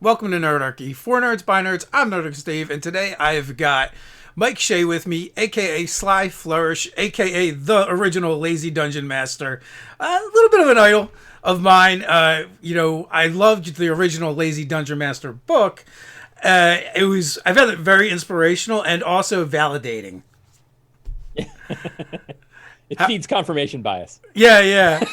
Welcome to Nerdarchy. For nerds, by nerds, I'm Nerdarchy Steve, and today I've got Mike Shea with me, A.K.A Sly Flourish, A.K.A the original Lazy Dungeon Master. A little bit of an idol of mine. I loved the original Lazy Dungeon Master book. I found it very inspirational and also validating. It feeds confirmation bias. Yeah.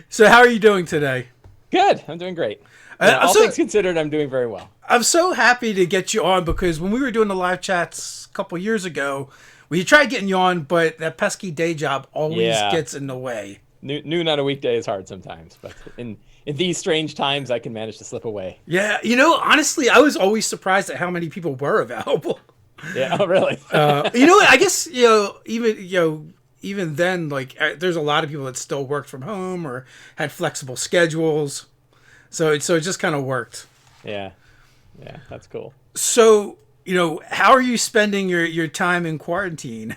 So how are you doing today? Good. I'm doing great. All things considered, I'm doing very well. I'm so happy to get you on because when we were doing the live chats a couple years ago, we tried getting you on, but that pesky day job always gets in the way. Noon on a weekday is hard sometimes, but in these strange times, I can manage to slip away. Yeah, honestly, I was always surprised at how many people were available. Yeah, oh, really? I guess even then, there's a lot of people that still worked from home or had flexible schedules. So it just kind of worked. Yeah, that's cool. So, how are you spending your time in quarantine?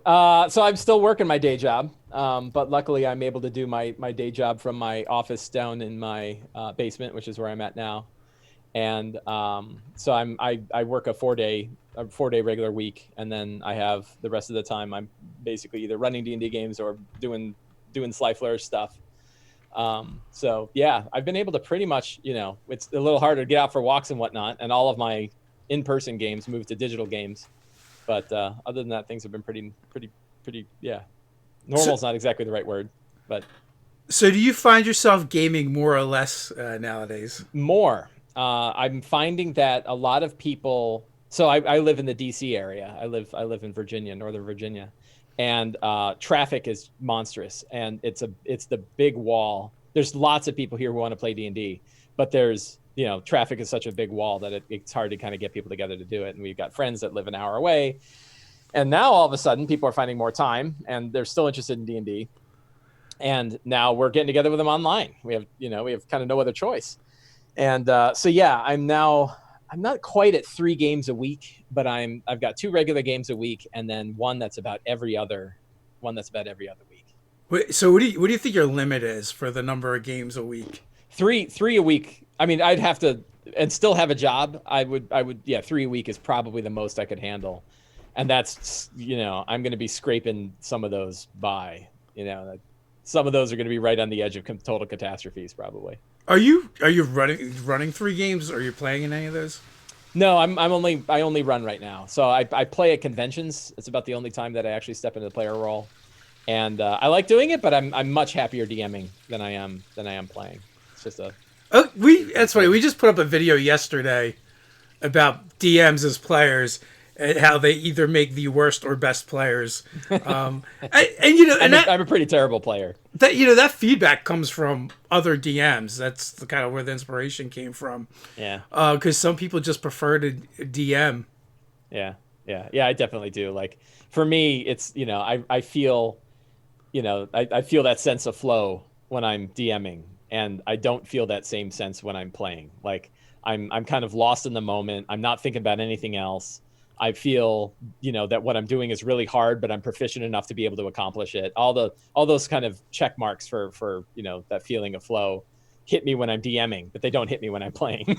So I'm still working my day job, but luckily I'm able to do my day job from my office down in my basement, which is where I'm at now. And so I work a four day regular week, and then I have the rest of the time I'm basically either running D&D games or doing Sly Flourish stuff. So yeah, I've been able to pretty much, it's a little harder to get out for walks and whatnot, and all of my in-person games moved to digital games. But other than that, things have been pretty, yeah. Normal's not exactly the right word, but. So do you find yourself gaming more or less nowadays? More. I'm finding that a lot of people. So I live in the DC area. I live in Virginia, Northern Virginia, and traffic is monstrous. And it's the big wall. There's lots of people here who want to play D&D, but there's traffic is such a big wall that it's hard to kind of get people together to do it. And we've got friends that live an hour away, and now all of a sudden people are finding more time, and they're still interested in D&D. And now we're getting together with them online. We have kind of no other choice. And so yeah, I'm not quite at 3 games a week, but I've got 2 regular games a week, and then one that's about every other week. Wait, so what do you think your limit is for the number of games a week? 3 a week. I mean, I'd have to and still have a job. I would 3 a week is probably the most I could handle. And that's I'm going to be scraping some of those by, some of those are going to be right on the edge of total catastrophes probably. Are you running 3 games? Are you playing in any of those? No, I only run right now. So I play at conventions. It's about the only time that I actually step into the player role, and I like doing it. But I'm much happier DMing than I am playing. It's just that's funny. We just put up a video yesterday about DMs as players and how they either make the worst or best players. I'm a pretty terrible player. That feedback comes from other DMs. That's the kind of where the inspiration came from. Yeah. Because some people just prefer to DM. Yeah. I definitely do. Like for me, it's I feel, I feel that sense of flow when I'm DMing, and I don't feel that same sense when I'm playing. Like I'm kind of lost in the moment. I'm not thinking about anything else. I feel, that what I'm doing is really hard, but I'm proficient enough to be able to accomplish it. All those kind of check marks for that feeling of flow hit me when I'm DMing, but they don't hit me when I'm playing.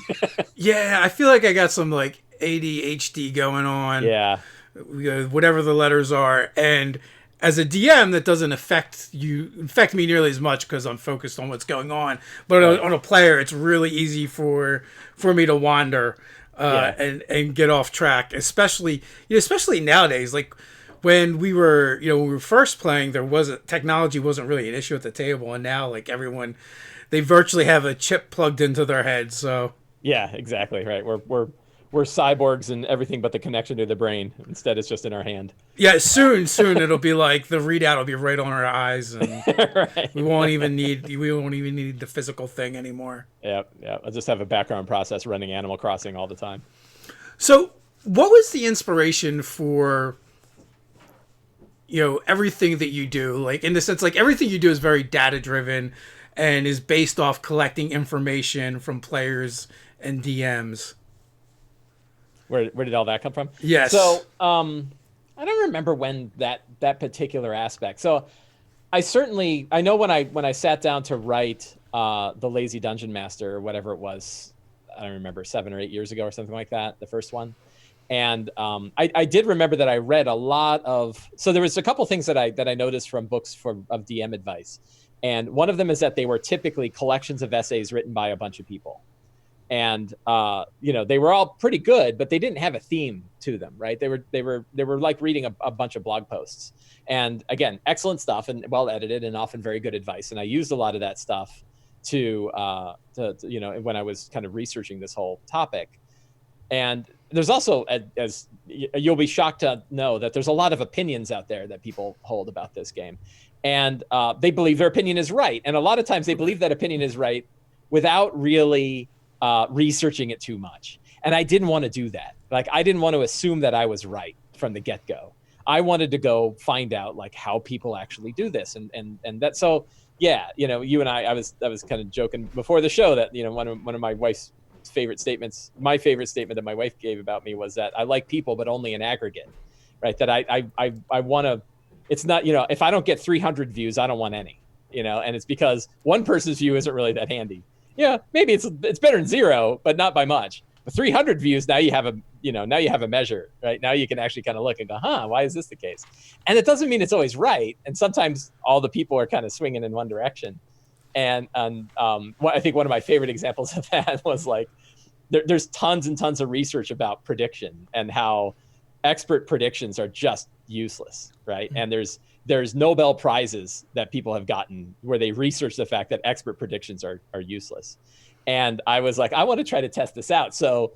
Yeah, I feel like I got some ADHD going on. Yeah. Whatever the letters are. And as a DM, that doesn't affect me nearly as much because I'm focused on what's going on. But right. On a player, it's really easy for me to wander. And get off track, especially nowadays. Like when we were first playing, technology wasn't really an issue at the table, and now everyone, they virtually have a chip plugged into their head. So yeah, exactly right. We're cyborgs and everything but the connection to the brain. Instead, it's just in our hand. Yeah, soon it'll be like the readout will be right on our eyes, and right. we won't even need the physical thing anymore. Yeah. I'll just have a background process running Animal Crossing all the time. So, what was the inspiration for everything that you do? In the sense, everything you do is very data driven and is based off collecting information from players and DMs. Where did all that come from? Yes. So I don't remember when that particular aspect. So I know when I sat down to write the Lazy Dungeon Master or whatever it was, I don't remember, 7 or 8 years ago or something like that, the first one. And I did remember that I read a lot of, so there was a couple things that I noticed from books of DM advice. And one of them is that they were typically collections of essays written by a bunch of people. And they were all pretty good, but they didn't have a theme to them, right? They were like reading a bunch of blog posts. And again, excellent stuff and well edited and often very good advice. And I used a lot of that stuff to when I was kind of researching this whole topic. And there's also, as you'll be shocked to know, that there's a lot of opinions out there that people hold about this game. And they believe their opinion is right. And a lot of times they believe that opinion is right without really researching it too much. And I didn't want to do that. Like, I didn't want to assume that I was right from the get-go. I wanted to go find out like how people actually do this. And that, so yeah, you and I was kind of joking before the show that, one of my wife's favorite statements, my favorite statement that my wife gave about me was that I like people, but only in aggregate, right? That I want to, it's not, if I don't get 300 views, I don't want any, and it's because one person's view isn't really that handy. Yeah, maybe it's better than 0, but not by much. But 300 views, now you have a measure, right? Now you can actually kind of look and go, why is this the case? And it doesn't mean it's always right. And sometimes all the people are kind of swinging in one direction. And I think one of my favorite examples of that was like, there's tons and tons of research about prediction and how expert predictions are just useless, right? And there's Nobel Prizes that people have gotten where they research the fact that expert predictions are useless. And I was like, I want to try to test this out. So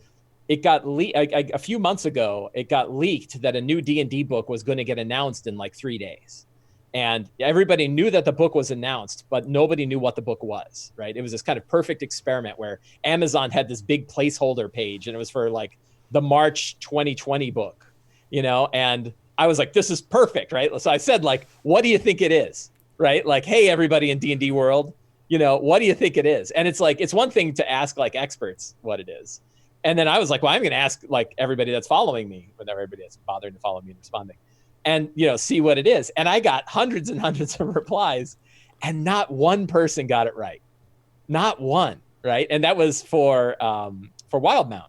it got a few months ago, it got leaked that a new D&D book was going to get announced in like 3 days. And everybody knew that the book was announced, but nobody knew what the book was, right? It was this kind of perfect experiment where Amazon had this big placeholder page and it was for like the March 2020 book, and I was like, this is perfect, right? So I said, like, what do you think it is, right? Like, hey, everybody in D&D world, what do you think it is? And it's like, it's one thing to ask like experts what it is. And then I was like, well, I'm going to ask like everybody that's following me, but everybody that's bothering to follow me and responding, and, see what it is. And I got hundreds and hundreds of replies and not one person got it right. Not one, right? And that was for Wildmount.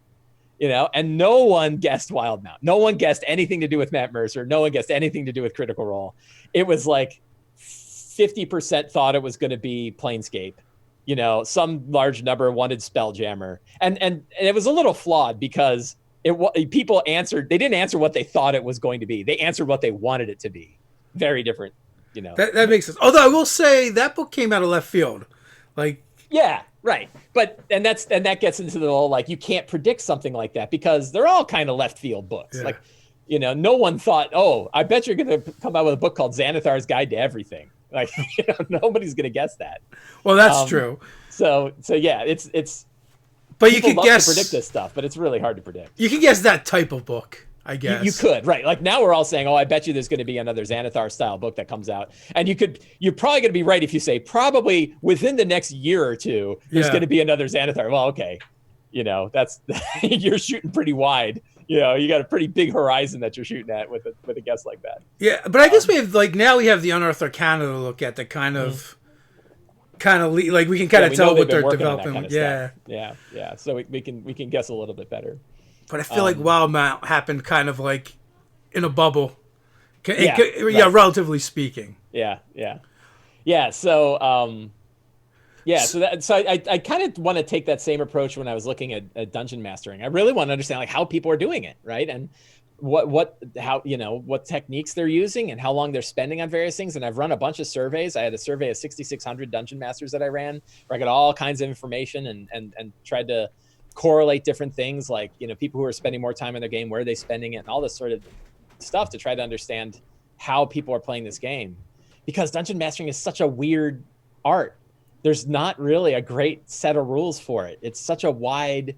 And no one guessed Wildmount. No one guessed anything to do with Matt Mercer. No one guessed anything to do with Critical Role. It was like 50% thought it was going to be Planescape. Some large number wanted Spelljammer. And it was a little flawed because people answered, they didn't answer what they thought it was going to be. They answered what they wanted it to be. Very different, That makes sense. Although I will say that book came out of left field. Like, yeah, right. But and that gets into the whole like you can't predict something like that because they're all kind of left field books. Yeah. Like, no one thought, oh, I bet you're going to come out with a book called Xanathar's Guide to Everything. Like, nobody's going to guess that. Well, that's true. So yeah, it's. But you can guess to predict this stuff, but it's really hard to predict. You can guess that type of book, I guess. You could, right? Like now we're all saying, "Oh, I bet you there's going to be another Xanathar style book that comes out," and you're probably going to be right if you say probably within the next year or two there's going to be another Xanathar. Well, okay, that's you're shooting pretty wide. You got a pretty big horizon that you're shooting at with a guess like that. Yeah, but I guess we have now we have the Unearthed Arcana to look at that kind of. Like we can kind of tell what they're developing. Kind of yeah. So we can guess a little bit better. But I feel like Wildmount happened kind of like in a bubble. Right. Relatively speaking. Yeah. So so I kind of want to take that same approach when I was looking at dungeon mastering. I really want to understand like how people are doing it, right? And what techniques they're using and how long they're spending on various things. And I've run a bunch of surveys. I had a survey of 6,600 dungeon masters that I ran where I got all kinds of information and tried to correlate different things like, people who are spending more time in their game, where are they spending it, and all this sort of stuff to try to understand how people are playing this game. Because dungeon mastering is such a weird art. There's not really a great set of rules for it. It's such a wide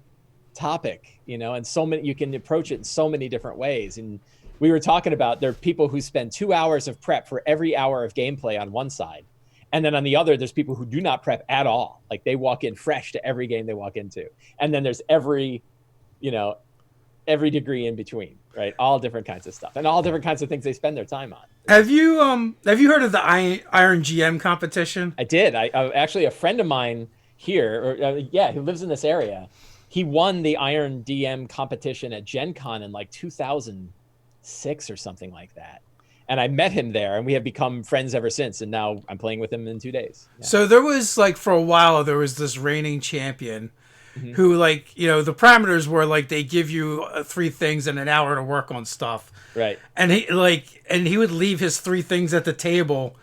topic, and so many, you can approach it in so many different ways. And we were talking about there are people who spend 2 hours of prep for every hour of gameplay on one side, and then on the other there's people who do not prep at all. Like they walk in fresh to every game they walk into, and then there's every degree in between, right? All different kinds of stuff and all different kinds of things they spend their time on. Have you heard of the Iron GM competition? I did. I actually, a friend of mine here, who lives in this area, he won the Iron DM competition at Gen Con in like 2006 or something like that. And I met him there, and we have become friends ever since. And now I'm playing with him in 2 days. Yeah. So there was like, for a while, there was this reigning champion Mm-hmm. who, like, you know, the parameters were like they give you 3 things and an hour to work on stuff. Right. And he would leave his 3 things at the table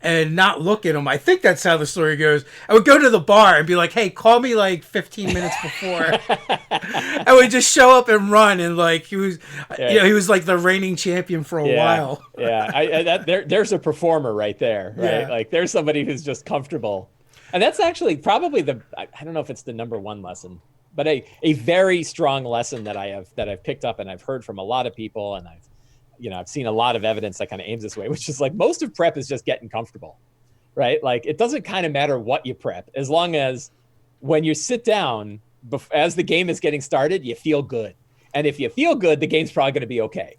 and not look at them. I think that's how the story goes. I would go to the bar and be like, "Hey, call me like 15 minutes before." I would just show up and run, and like he was, you know, he was like the reigning champion for a while. Yeah, there's a performer right there, right? Yeah. Like there's somebody who's just comfortable, and that's actually probably I don't know if it's the number one lesson, but a very strong lesson that I've picked up and I've heard from a lot of people, and I've seen a lot of evidence that kind of aims this way, which is like most of prep is just getting comfortable, right? Like it doesn't kind of matter what you prep, as long as when you sit down as the game is getting started, you feel good. And if you feel good, the game's probably going to be okay,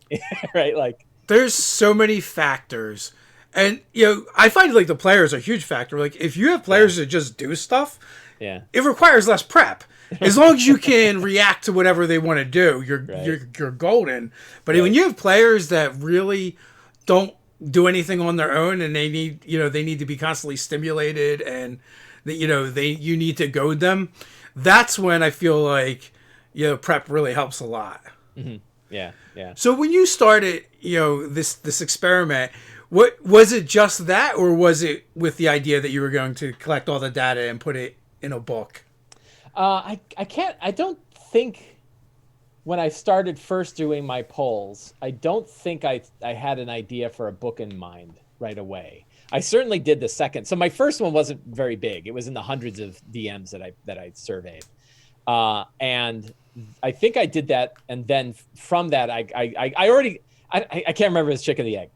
right? Like there's so many factors. And, you know, I find like the players are a huge factor. Like if you have players that just do stuff, it requires less prep. As long as you can react to whatever they want to do, you're golden. But when you have players that really don't do anything on their own, and they need to be constantly stimulated, and you need to goad them, that's when I feel like, you know, prep really helps a lot. Mm-hmm. Yeah. So when you started, you know, this experiment, what was it, just that, or was it with the idea that you were going to collect all the data and put it in a book? I don't think when I started first doing my polls, I don't think I had an idea for a book in mind right away. I certainly did the second. So my first one wasn't very big. It was in the hundreds of DMs that I surveyed. And I think I did that. And then from that, I can't remember if it's chicken or the egg.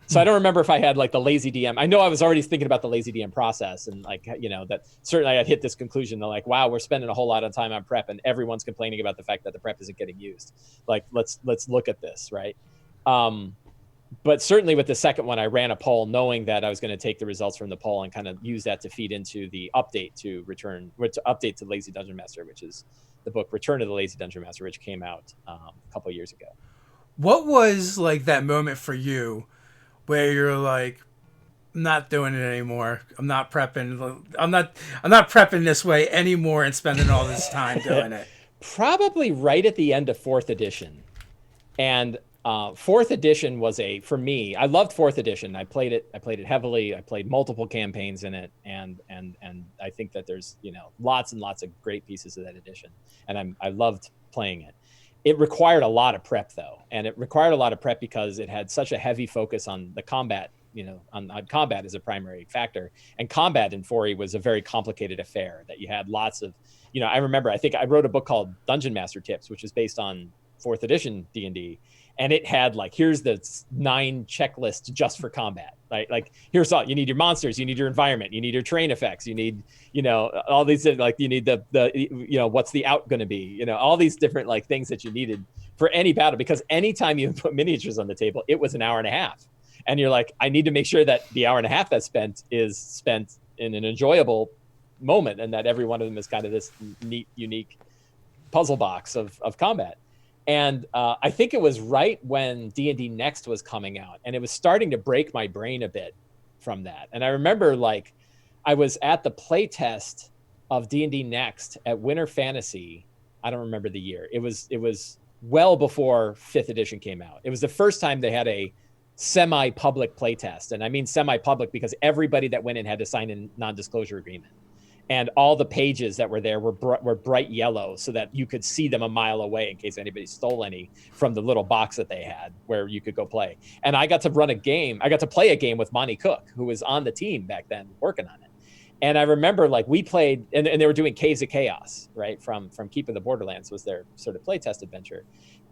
So I don't remember if I had like the lazy DM. I know I was already thinking about the lazy DM process, and like, you know, that certainly I'd hit this conclusion that like, wow, we're spending a whole lot of time on prep and everyone's complaining about the fact that the prep isn't getting used. Like, let's look at this, right? But certainly with the second one, I ran a poll knowing that I was going to take the results from the poll and kind of use that to feed into the update to Lazy Dungeon Master, which is the book Return to the Lazy Dungeon Master, which came out a couple of years ago. What was like that moment for you where you're like, I'm not doing it anymore. I'm not prepping. I'm not prepping this way anymore and spending all this time doing it? Probably right at the end of 4th edition. And 4th edition was for me, I loved 4th edition. I played it heavily. I played multiple campaigns in it. And I think that there's, you know, lots and lots of great pieces of that edition. And I loved playing it. It required a lot of prep, though, and it required a lot of prep because it had such a heavy focus on the combat, you know, on combat as a primary factor. And combat in 4E was a very complicated affair that you had lots of, you know, I remember, I think I wrote a book called Dungeon Master Tips, which is based on 4th edition D&D. And it had like, here's the 9 checklists just for combat, right? Like, here's all you need: your monsters, you need your environment, you need your terrain effects, you need, you know, all these, like, you need the you know, what's the out going to be, you know, all these different like things that you needed for any battle. Because anytime you put miniatures on the table, it was an hour and a half. And you're like, I need to make sure that the hour and a half that's spent is spent in an enjoyable moment, and that every one of them is kind of this neat, unique puzzle box of combat. And I think it was right when D&D Next was coming out, and it was starting to break my brain a bit from that. And I remember, like, I was at the play test of D&D Next at Winter Fantasy. I don't remember the year. It was well before 5th edition came out. It was the first time they had a semi-public play test. And I mean semi-public because everybody that went in had to sign a non-disclosure agreement. And all the pages that were there were bright yellow so that you could see them a mile away in case anybody stole any from the little box that they had where you could go play. And I got to run a game. I got to play a game with Monty Cook, who was on the team back then working on it. And I remember, like, we played, and they were doing Caves of Chaos, right? From Keep of the Borderlands was their sort of playtest adventure.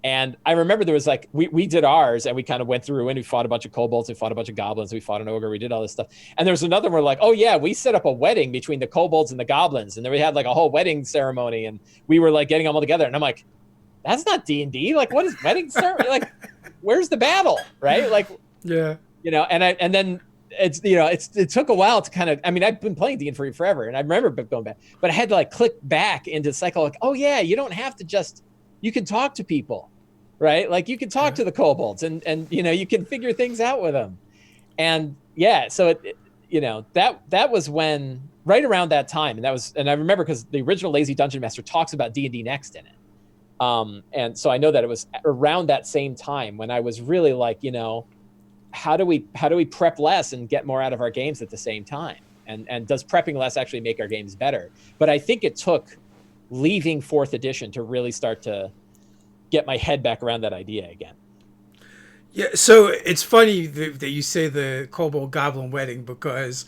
And I remember there was like, we did ours and we kind of went through and we fought a bunch of kobolds, we fought a bunch of goblins, we fought an ogre, we did all this stuff. And there was another one like, oh yeah, we set up a wedding between the kobolds and the goblins. And then we had like a whole wedding ceremony and we were like getting them all together. And I'm like, that's not D&D. Like, what is wedding ceremony? Like, where's the battle? Right? Like, yeah. You know, and then it's, you know, it took a while to kind of, I mean, I've been playing D&D forever, and I remember going back, but I had to like click back into the cycle, like, oh yeah, you don't have to just, you can talk to people, right? Like you can talk to the kobolds, and you know, you can figure things out with them. And yeah, so it you know, that was when, right around that time, and I remember because the original Lazy Dungeon Master talks about D&D Next in it. And so I know that it was around that same time when I was really like, you know, how do we prep less and get more out of our games at the same time? And does prepping less actually make our games better? But I think it took leaving 4th edition to really start to get my head back around that idea again. Yeah, so it's funny that you say the Kobold Goblin wedding, because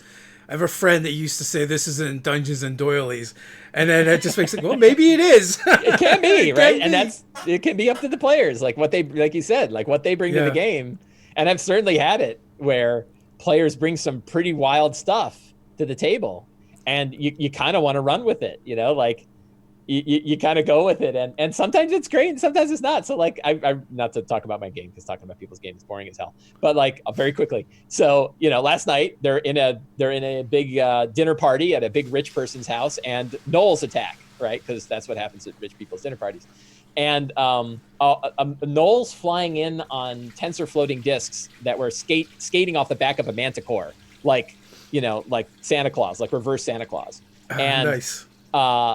I have a friend that used to say this isn't Dungeons and Doilies, and then that just makes it, well, maybe it is. It can be, right? And it can be up to the players, like what they, like you said, like what they bring to the game. And I've certainly had it where players bring some pretty wild stuff to the table, and you kind of want to run with it, you know, like you kind of go with it, and sometimes it's great and sometimes it's not. So like I not to talk about my game, because talking about people's games is boring as hell, but like very quickly, so you know, last night they're in a big dinner party at a big rich person's house, and gnolls attack, right? Because that's what happens at rich people's dinner parties. And gnolls flying in on tensor floating discs that were skating off the back of a manticore, like, you know, like Santa Claus, like reverse Santa Claus. And nice.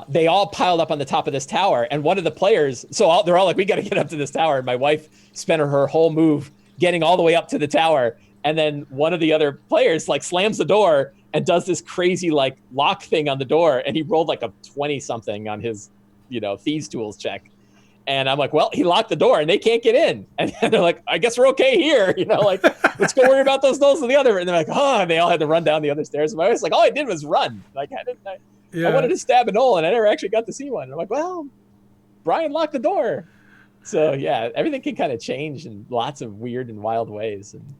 They all piled up on the top of this tower, and one of the players, they're all like, we got to get up to this tower. And my wife spent her whole move getting all the way up to the tower. And then one of the other players like slams the door and does this crazy like lock thing on the door. And he rolled like a 20 something on his, you know, Thieves Tools check. And I'm like, well, he locked the door and they can't get in. And they're like, I guess we're okay here. You know, like, let's go worry about those gnolls on the other. And they're like, oh, and they all had to run down the other stairs. And my wife's like, all I did was run. Like, I wanted to stab a gnoll and I never actually got to see one. And I'm like, well, Brian locked the door. So yeah, everything can kind of change in lots of weird and wild ways. And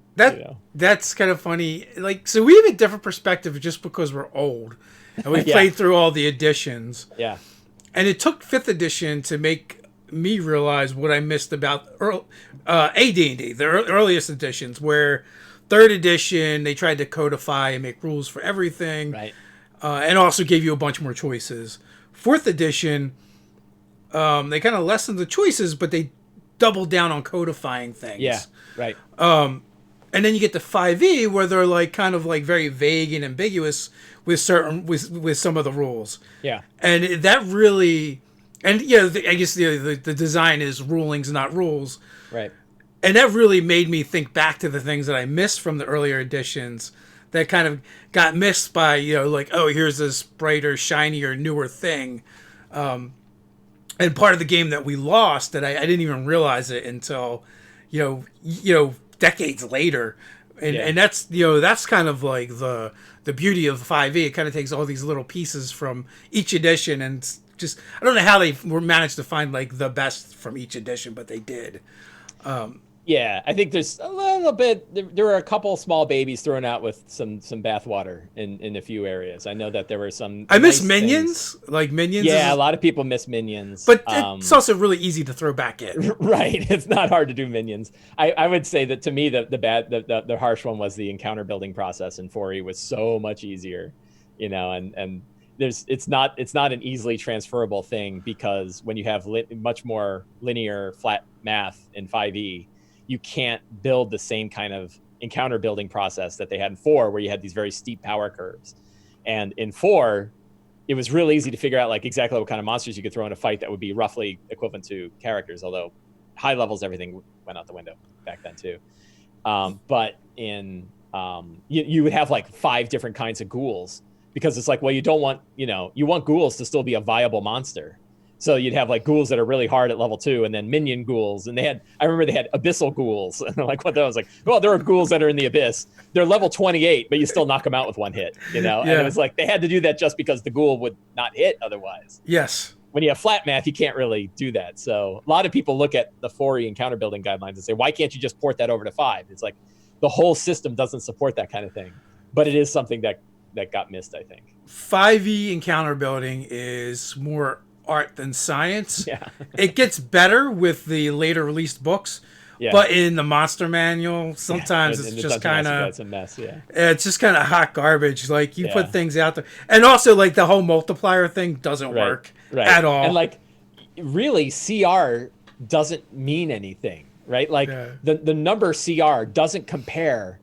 that's kind of funny. Like, so we have a different perspective just because we're old and we played through all the editions. Yeah. And it took 5th edition to make me realize what I missed about AD&D, the earliest editions, where 3rd edition, they tried to codify and make rules for everything. Right. And also gave you a bunch more choices. 4th edition, they kind of lessened the choices, but they doubled down on codifying things. Yeah, right. And then you get to 5e, where they're like kind of like very vague and ambiguous with some of the rules. Yeah. And that really, and yeah, I guess the design is rulings, not rules. Right. And that really made me think back to the things that I missed from the earlier editions that kind of got missed by, you know, like, oh, here's this brighter, shinier, newer thing. And part of the game that we lost that I didn't even realize it until, you know, decades later. And that's, you know, that's kind of like the beauty of 5e. It kind of takes all these little pieces from each edition, and just, I don't know how they managed to find like the best from each edition, but they did. Yeah, I think there's a little bit. There were a couple small babies thrown out with some bathwater in a few areas. I know that there were some. I miss Minions. Things. Like Minions. Yeah, a lot of people miss Minions. But it's also really easy to throw back in. Right, it's not hard to do Minions. I would say that to me the harsh one was the encounter building process in 4e was so much easier, you know, and it's not an easily transferable thing, because when you have much more linear flat math in 5e. You can't build the same kind of encounter building process that they had in 4, where you had these very steep power curves. And in 4, it was really easy to figure out like exactly what kind of monsters you could throw in a fight that would be roughly equivalent to characters, although high levels, everything went out the window back then too. But in you would have like 5 different kinds of ghouls, because it's like, well, you don't want, you know, you want ghouls to still be a viable monster. So you'd have like ghouls that are really hard at level 2, and then minion ghouls. And I remember they had abyssal ghouls. And like, what that was like, well, there are ghouls that are in the abyss. They're level 28, but you still knock them out with one hit, you know? Yeah. And it was like, they had to do that just because the ghoul would not hit otherwise. Yes. When you have flat math, you can't really do that. So a lot of people look at the 4e encounter building guidelines and say, why can't you just port that over to 5? It's like the whole system doesn't support that kind of thing. But it is something that got missed, I think. 5e encounter building is more art than science. Yeah. It gets better with the later released books. But in the monster manual, sometimes it's just kind of it's a mess. Yeah, it's just kind of hot garbage. Like you put things out there, and also like the whole multiplier thing doesn't work at all. And like, really, CR doesn't mean anything, right? Like the number CR doesn't compare.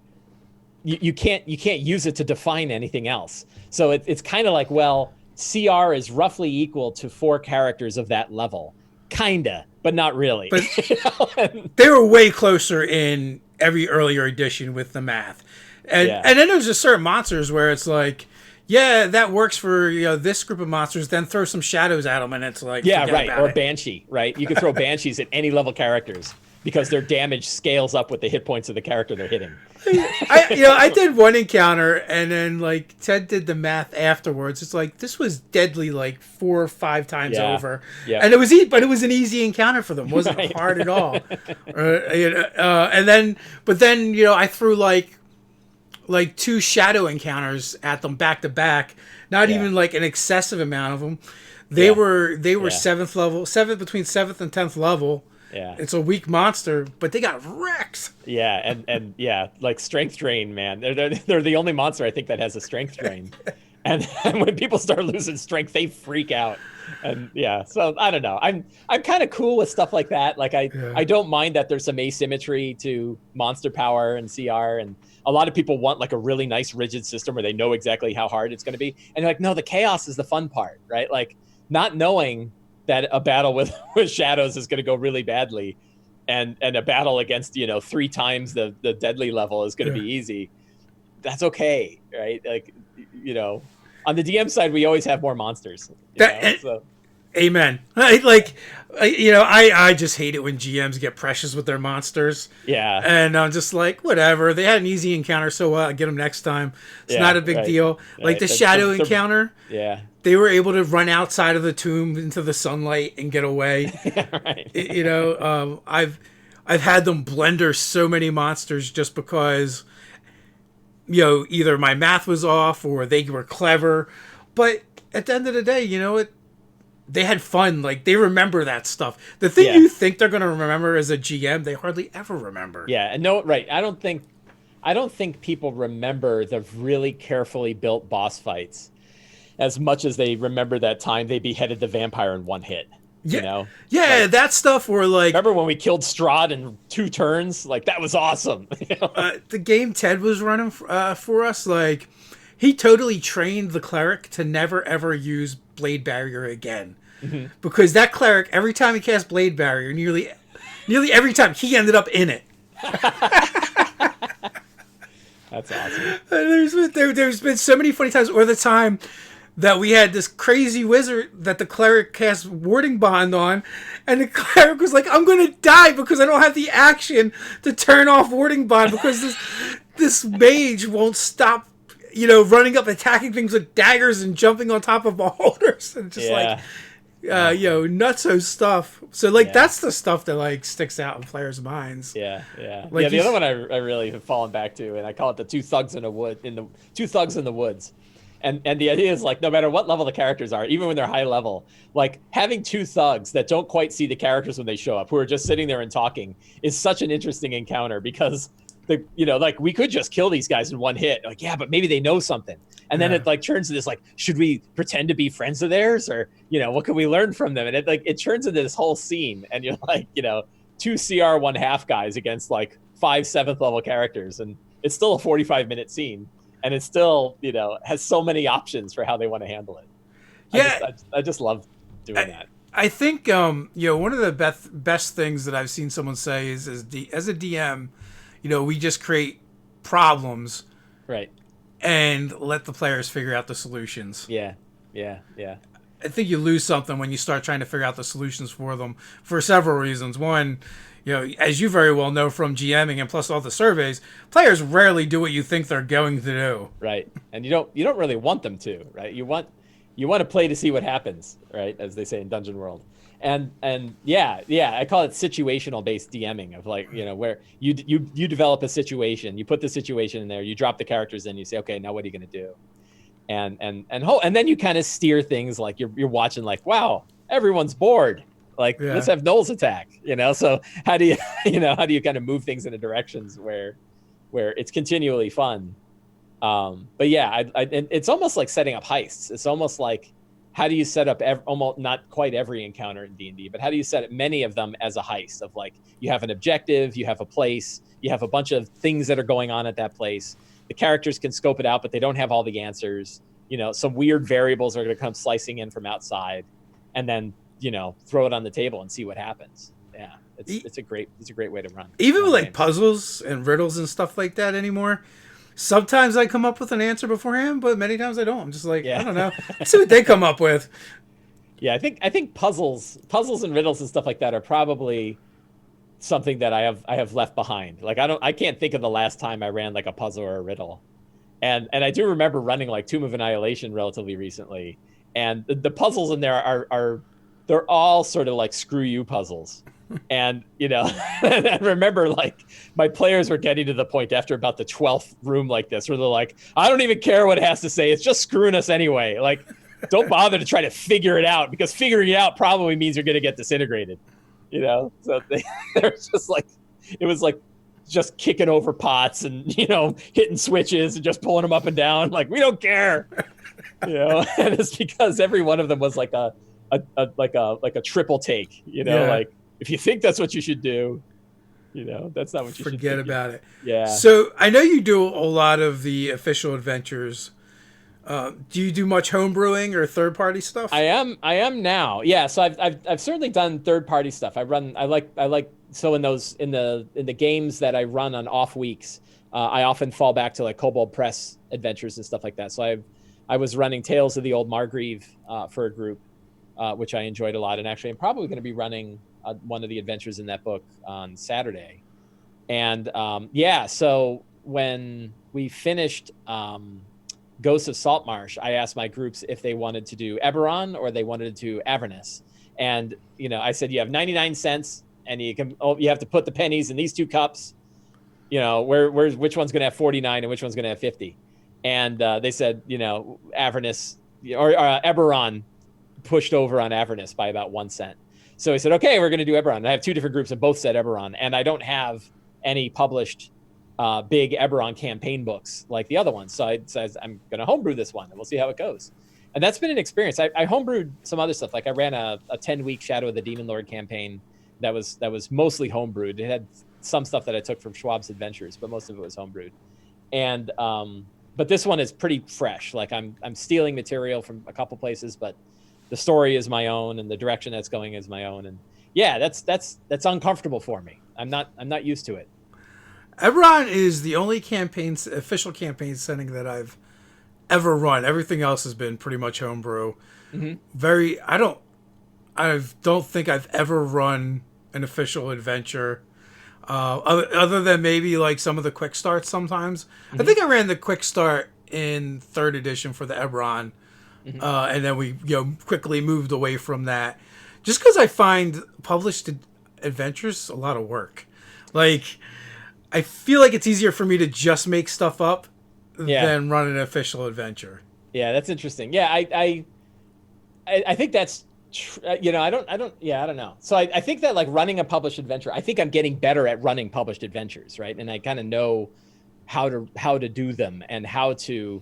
You can't use it to define anything else. So it's kind of like, well, CR is roughly equal to 4 characters of that level, kinda, but not really. But they were way closer in every earlier edition with the math, and then there's just certain monsters where it's like, yeah, that works for this group of monsters. Then throw some shadows at them, and it's like, or Banshee, right? You can throw Banshees at any level characters because their damage scales up with the hit points of the character they're hitting. I did one encounter, and then like Ted did the math afterwards. It's like this was deadly like 4 or 5 times over, and it was but it was an easy encounter for them. It wasn't hard at all. And then I threw like 2 shadow encounters at them back to back. Not even like an excessive amount of them. They were 7th level, between 7th and 10th level. Yeah, it's a weak monster, but they got wrecked. Yeah, and like strength drain, man. They're the only monster I think that has a strength drain, and when people start losing strength, they freak out. And so I don't know. I'm kind of cool with stuff like that. Like I don't mind that there's some asymmetry to monster power and CR, and a lot of people want like a really nice rigid system where they know exactly how hard it's going to be. And you're like, no, the chaos is the fun part, right? Like not knowing that a battle with shadows is going to go really badly, and a battle against 3 times the deadly level is going to be easy. That's okay, right? Like on the DM side, we always have more monsters. Amen. I just hate it when GMs get precious with their monsters. Yeah. And I'm just like, whatever. They had an easy encounter, so I get them next time. It's not a big deal. Like the shadow encounter. Yeah. They were able to run outside of the tomb into the sunlight and get away. I've had them blender so many monsters just because either my math was off or they were clever. But at the end of the day, they had fun. Like they remember that stuff. The thing you think they're going to remember as a GM, they hardly ever remember. Yeah, and no, right. I don't think people remember the really carefully built boss fights as much as they remember that time they beheaded the vampire in 1 hit. Yeah, that stuff where like... Remember when we killed Strahd in 2 turns? Like, that was awesome. The game Ted was running for us, like, he totally trained the cleric to never, ever use Blade Barrier again. Mm-hmm. Because that cleric, every time he cast Blade Barrier, nearly every time, he ended up in it. That's awesome. There's been so many funny times, or the time that we had this crazy wizard that the cleric cast Warding Bond on, and the cleric was like, I'm going to die because I don't have the action to turn off Warding Bond because this mage won't stop, running up, attacking things with daggers and jumping on top of boulders. And just nutso stuff. So, that's the stuff that, sticks out in players' minds. Yeah. The other one I really have fallen back to, and I call it the 2 thugs in the woods. And the idea is no matter what level the characters are, even when they're high level, having 2 thugs that don't quite see the characters when they show up, who are just sitting there and talking, is such an interesting encounter because we could just kill these guys in 1 hit. But maybe they know something. And then it turns to this, should we pretend to be friends of theirs, or, what can we learn from them? And it turns into this whole scene, and you're 2 CR 1/2 guys against 5 7th level characters. And it's still a 45-minute scene. And it still, has so many options for how they want to handle it. I just love doing that. I think, one of the best things that I've seen someone say is as a DM, we just create problems, right, and let the players figure out the solutions. Yeah. I think you lose something when you start trying to figure out the solutions for them for several reasons. One, as you very well know from GMing and plus all the surveys, players rarely do what you think they're going to do. Right. And you don't really want them to, right? You want to play to see what happens, right? As they say in Dungeon World. And I call it situational based DMing of where you develop a situation, you put the situation in there, you drop the characters in, you say, okay, now what are you going to do? And then you kind of steer things you're watching wow, everyone's bored. Like, Yeah. let's have Noel's attack, So how do you, how do you kind of move things into directions where it's continually fun? But yeah, it's almost like setting up heists. It's almost like, how do you set up almost not quite every encounter in D&D, but how do you set up many of them as a heist of like, you have an objective, you have a place, you have a bunch of things that are going on at that place. The characters can scope it out, but they don't have all the answers. Some weird variables are going to come slicing in from outside, and then, throw it on the table and see what happens. Yeah. It's a great way to run. Even with like games. puzzles and riddles and stuff like that anymore. Sometimes I come up with an answer beforehand, but many times I don't. I'm just like, I don't know. Let's see what they come up with. Yeah, I think puzzles and riddles and stuff like that are probably something that I have left behind. Like I can't think of the last time I ran like a puzzle or a riddle. And I do remember running like Tomb of Annihilation relatively recently. And the puzzles in there are they're all sort of like screw you puzzles. And, I remember like my players were getting to the point after about the 12th room like this, where they're like, I don't even care what it has to say. It's just screwing us anyway. Like, don't bother to try to figure it out, because figuring it out probably means you're going to get disintegrated, So they're just like, it was like just kicking over pots and, hitting switches and just pulling them up and down. Like, we don't care, and it's because every one of them was like a triple take, like, if you think that's what you should do, that's not what you should forget about it. Yeah. So I know you do a lot of the official adventures. Do you do much homebrewing or third party stuff? I am now. Yeah. So I've certainly done third party stuff. I like so in the games that I run on off weeks, I often fall back to like COBOL Press adventures and stuff like that. So I was running Tales of the Old Margrave for a group, which I enjoyed a lot, and actually I'm probably going to be running one of the adventures in that book on Saturday. And so when we finished Ghosts of Saltmarsh, I asked my groups if they wanted to do Eberron or they wanted to do Avernus. And I said, you have 99 cents and you have to put the pennies in these two cups, which one's going to have 49 and which one's going to have 50. And they said, Avernus or Eberron pushed over on Avernus by about 1 cent. So he said, okay, we're going to do Eberron. And I have two different groups and both said Eberron. And I don't have any published big Eberron campaign books like the other ones. So I said, I'm going to homebrew this one and we'll see how it goes. And that's been an experience. I homebrewed some other stuff. Like I ran a 10-week Shadow of the Demon Lord campaign that was mostly homebrewed. It had some stuff that I took from Schwab's Adventures, but most of it was homebrewed. And but this one is pretty fresh. Like I'm stealing material from a couple places, but the story is my own and the direction that's going is my own. And yeah, that's uncomfortable for me. I'm not used to it. Eberron is the only official campaign setting that I've ever run. Everything else has been pretty much homebrew. Mm-hmm. I don't think I've ever run an official adventure, other than maybe like some of the quick starts sometimes. Mm-hmm. I think I ran the quick start in 3rd edition for the Eberron. Mm-hmm. And then we quickly moved away from that, just because I find published adventures a lot of work. Like, I feel like it's easier for me to just make stuff up than run an official adventure. Yeah, that's interesting. Yeah, I think that's I don't know. So I think that like running a published adventure, I think I'm getting better at running published adventures, right? And I kind of know how to do them and how to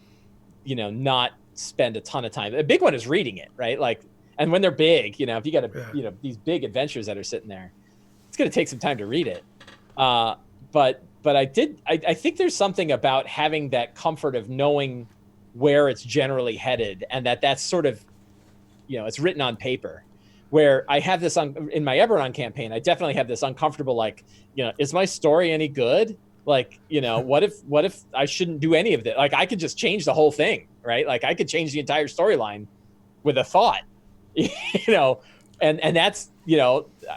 not spend a ton of time. A big one is reading it, right? Like, and when they're big, if you got these big adventures that are sitting there, it's going to take some time to read it. But I think there's something about having that comfort of knowing where it's generally headed, and that's sort of, it's written on paper. Where I have this in my Eberron campaign, I definitely have this uncomfortable, like, is my story any good? Like, what if I shouldn't do any of that? Like, I could just change the whole thing, right? Like, I could change the entire storyline with a thought, and that's,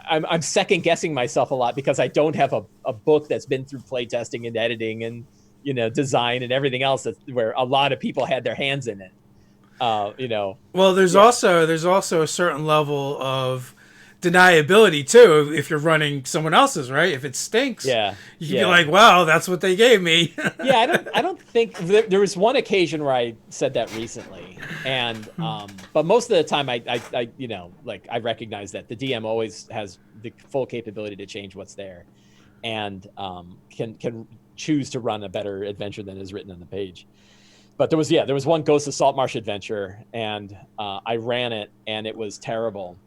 I'm second guessing myself a lot because I don't have a book that's been through playtesting and editing and, design and everything else where a lot of people had their hands in it. Well, there's also a certain level of deniability too if you're running someone else's, right? If it stinks, you can be like, well, that's what they gave me. I don't think there was one occasion where I said that recently, and but most of the time I you know, like, I recognize that the DM always has the full capability to change what's there, and can choose to run a better adventure than is written on the page. But there was one Ghost of Saltmarsh adventure, and I ran it, and it was terrible.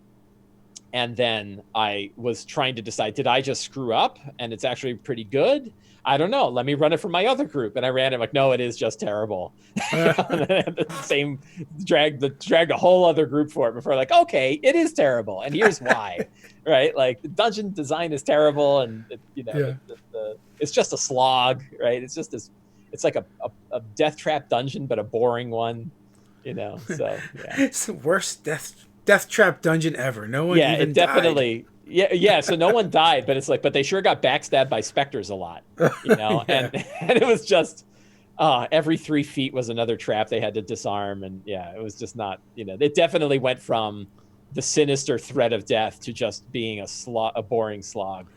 And then I was trying to decide, did I just screw up and it's actually pretty good? I don't know. Let me run it for my other group. And I ran it, like, no, it is just terrible. The same dragged a whole other group for it before, like, okay, it is terrible. And here's why, right? Like, the dungeon design is terrible. And, it's just a slog, right? It's just this, it's like a death trap dungeon, but a boring one, you know? So, yeah. It's the worst death trap dungeon ever. No one even definitely died. Yeah, so no one died, but it's like, but they sure got backstabbed by specters a lot, you know. And it was just every 3 feet was another trap they had to disarm, and it was just not, you know, it definitely went from the sinister threat of death to just being a boring slog.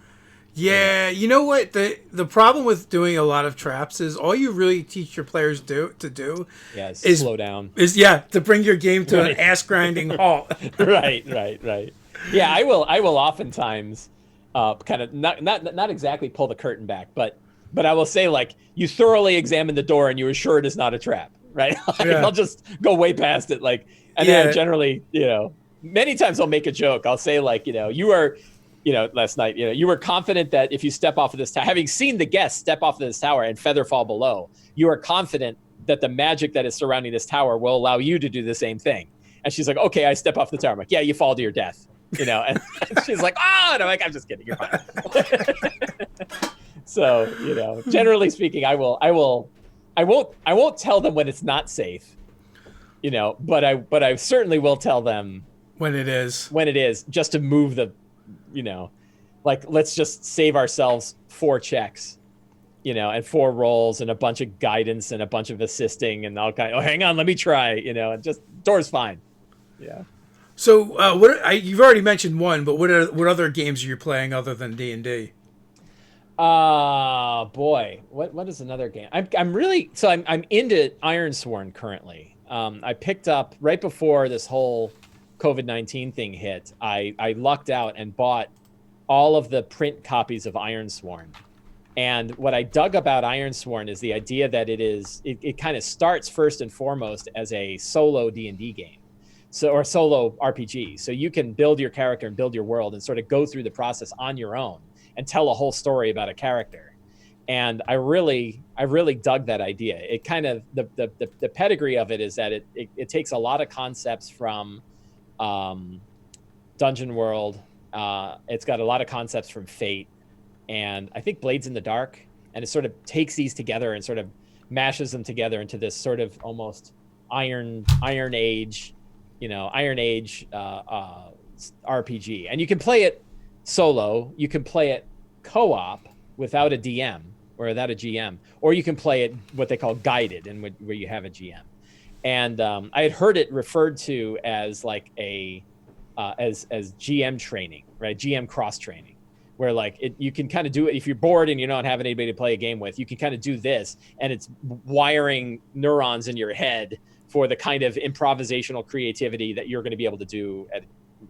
Yeah, you know what? The problem with doing a lot of traps is all you really teach your players is slow down. To bring your game to an ass grinding halt. Right. Yeah, I will oftentimes kind of not exactly pull the curtain back, but I will say, like, you thoroughly examine the door and you are sure it is not a trap, right? I'll just go way past it, like, and then generally, you know, many times I'll make a joke. I'll say, like, you know, last night, you know, you were confident that if you step off of this tower, having seen the guests step off of this tower and feather fall below, you are confident that the magic that is surrounding this tower will allow you to do the same thing. And she's like, okay, I step off the tower. I'm like, yeah, you fall to your death, you know? And she's like, oh, and I'm like, I'm just kidding. You're fine. So, you know, generally speaking, I won't tell them when it's not safe, you know, but I certainly will tell them when it is, just to move the, you know, like, let's just save ourselves 4 checks, you know, and 4 rolls and a bunch of guidance and a bunch of assisting and all kind. Oh, hang on, let me try, you know, and just door's fine. Yeah. So, you've already mentioned one, but what other games are you playing other than D&D? Boy, what is another game? I'm into Ironsworn currently. I picked up right before this whole COVID-19 thing hit. I lucked out and bought all of the print copies of Ironsworn. And what I dug about Ironsworn is the idea that it kind of starts first and foremost as a solo D&D game. Or solo RPG. So you can build your character and build your world and sort of go through the process on your own and tell a whole story about a character. And I really dug that idea. It kind of, the pedigree of it is that it takes a lot of concepts from Dungeon World. It's got a lot of concepts from Fate, and I think Blades in the Dark, and it sort of takes these together and sort of mashes them together into this sort of almost Iron Age RPG. And you can play it solo, you can play it co-op without a DM or without a GM, or you can play it what they call guided, and where you have a GM. And I had heard it referred to as like as GM training, right? GM cross training, where like you can kind of do it if you're bored and you're not having anybody to play a game with. You can kind of do this, and it's wiring neurons in your head for the kind of improvisational creativity that you're going to be able to do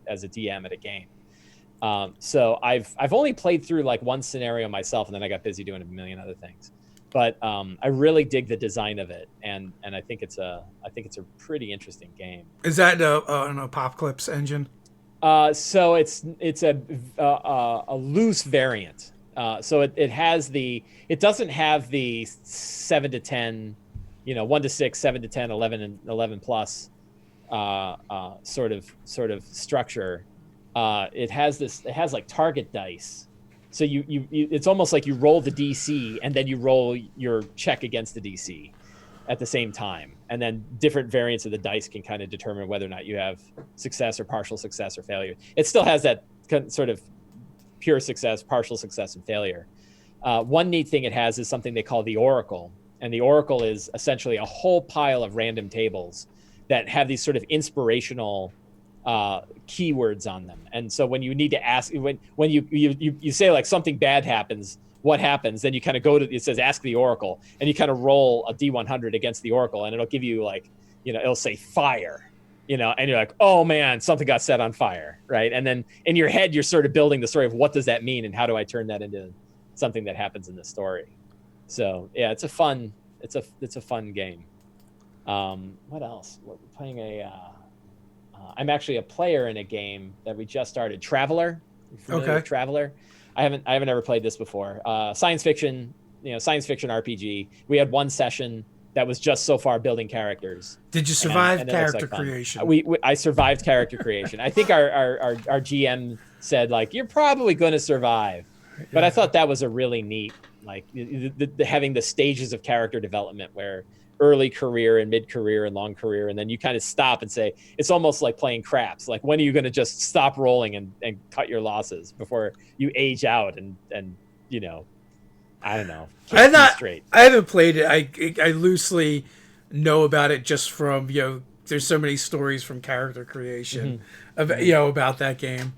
as a DM at a game. So I've only played through like one scenario myself, and then I got busy doing a million other things. But I really dig the design of it, and I think it's a pretty interesting game. Is that an Apocalypse engine? So it's a loose variant. So it doesn't have the 7 to 10, 1 to 6, 7 to 10, 11 and 11 plus sort of structure. It has like target dice. So you it's almost like you roll the DC and then you roll your check against the DC at the same time. And then different variants of the dice can kind of determine whether or not you have success or partial success or failure. It still has that sort of pure success, partial success, and failure. One neat thing it has is something they call the Oracle. And the Oracle is essentially a whole pile of random tables that have these sort of inspirational keywords on them. And so when you need to ask, when you say like something bad happens, what happens? Then you kind of go to, it says ask the Oracle, and you kind of roll a D100 against the Oracle, and it'll give you like, it'll say fire, and you're like, oh man, something got set on fire, right? And then in your head, you're sort of building the story of what does that mean, and how do I turn that into something that happens in the story. So yeah, it's a fun game. What else? We're playing I'm actually a player in a game that we just started, Traveler. You familiar with Traveler? I haven't ever played this before. Science fiction RPG. We had one session that was just so far building characters. Did you survive character creation? I survived character creation. I think our GM said like, you're probably going to survive. But I thought that was a really neat, like having the stages of character development where early career and mid career and long career. And then you kind of stop and say, it's almost like playing craps. Like, when are you going to just stop rolling and cut your losses before you age out and I don't know. I haven't played it. I loosely know about it just from, there's so many stories from character creation about that game.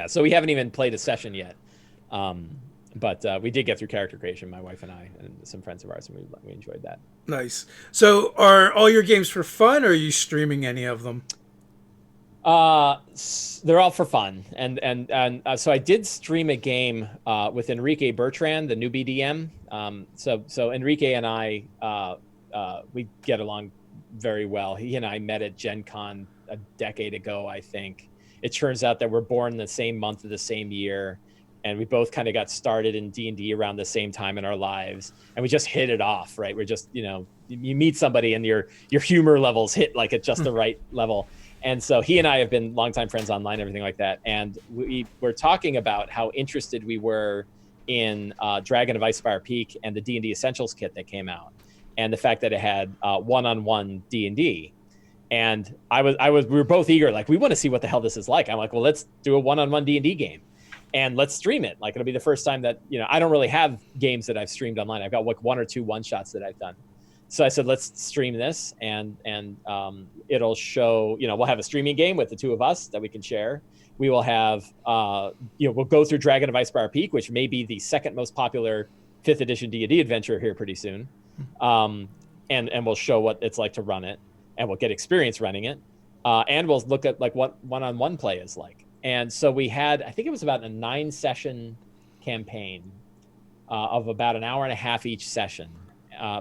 So we haven't even played a session yet. But we did get through character creation, my wife and I, and some friends of ours, and we enjoyed that. Nice. So are all your games for fun, or are you streaming any of them? They're all for fun. And so I did stream a game with Henrique Bertrand, the new BDM. So Henrique and I, we get along very well. He and I met at Gen Con a decade ago, I think. It turns out that we're born the same month of the same year. And we both kind of got started in D&D around the same time in our lives. And we just hit it off, right? We're just, you meet somebody and your humor levels hit like at just the right level. And so he and I have been longtime friends online, everything like that. And we were talking about how interested we were in Dragon of Icespire Peak and the D&D Essentials kit that came out. And the fact that it had one-on-one D&D. And we were both eager, like, we want to see what the hell this is like. I'm like, well, let's do a one-on-one D&D game. And let's stream it. Like, it'll be the first time that, I don't really have games that I've streamed online. I've got like one or two one-shots that I've done. So I said, let's stream this, and it'll show, we'll have a streaming game with the two of us that we can share. We will have, we'll go through Dragon of Icespire Peak, which may be the second most popular 5th edition D&D adventure here pretty soon. And we'll show what it's like to run it, and we'll get experience running it. And we'll look at like what one-on-one play is like. And so we had, I think it was about a 9-session campaign of about an hour and a half each session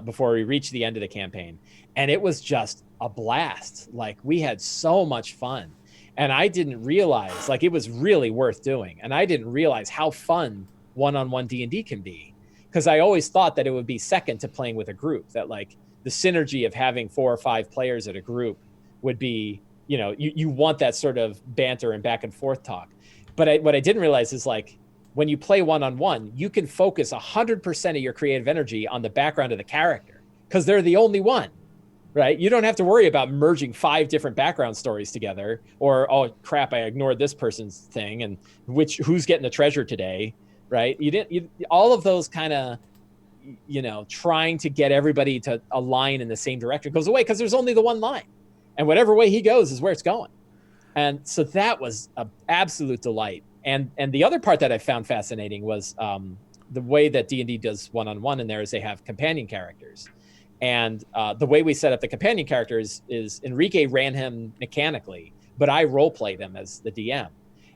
before we reached the end of the campaign. And it was just a blast. Like, we had so much fun. And I didn't realize, like, it was really worth doing. And I didn't realize how fun one-on-one D&D can be. Because I always thought that it would be second to playing with a group. That, like, the synergy of having 4 or 5 players at a group would be, you want that sort of banter and back and forth talk. But what I didn't realize is, like, when you play one-on-one, you can focus 100% of your creative energy on the background of the character because they're the only one, right? You don't have to worry about merging 5 different background stories together, or, oh crap, I ignored this person's thing, and who's getting the treasure today, right? All of those kind of, trying to get everybody to align in the same direction goes away because there's only the one line. And whatever way he goes is where it's going. And so that was an absolute delight. And the other part that I found fascinating was the way that D&D does one-on-one in there is they have companion characters. And the way we set up the companion characters is Henrique ran him mechanically, but I role played him as the DM.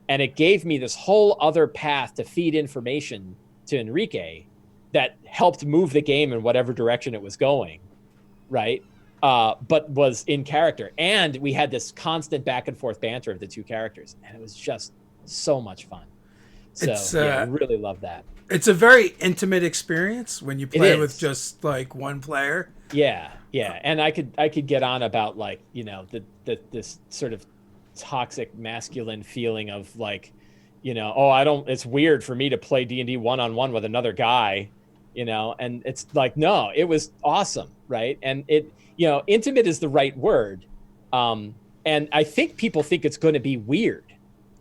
And it gave me this whole other path to feed information to Henrique that helped move the game in whatever direction it was going, right? But was in character. And we had this constant back and forth banter of the two characters. And it was just so much fun. So I really love that. It's a very intimate experience when you play with just like one player. Yeah. And I could get on about like, this sort of toxic masculine feeling of like, it's weird for me to play D&D one-on-one with another guy, and it's like, no, it was awesome. Right. And it, intimate is the right word. And I think people think it's going to be weird,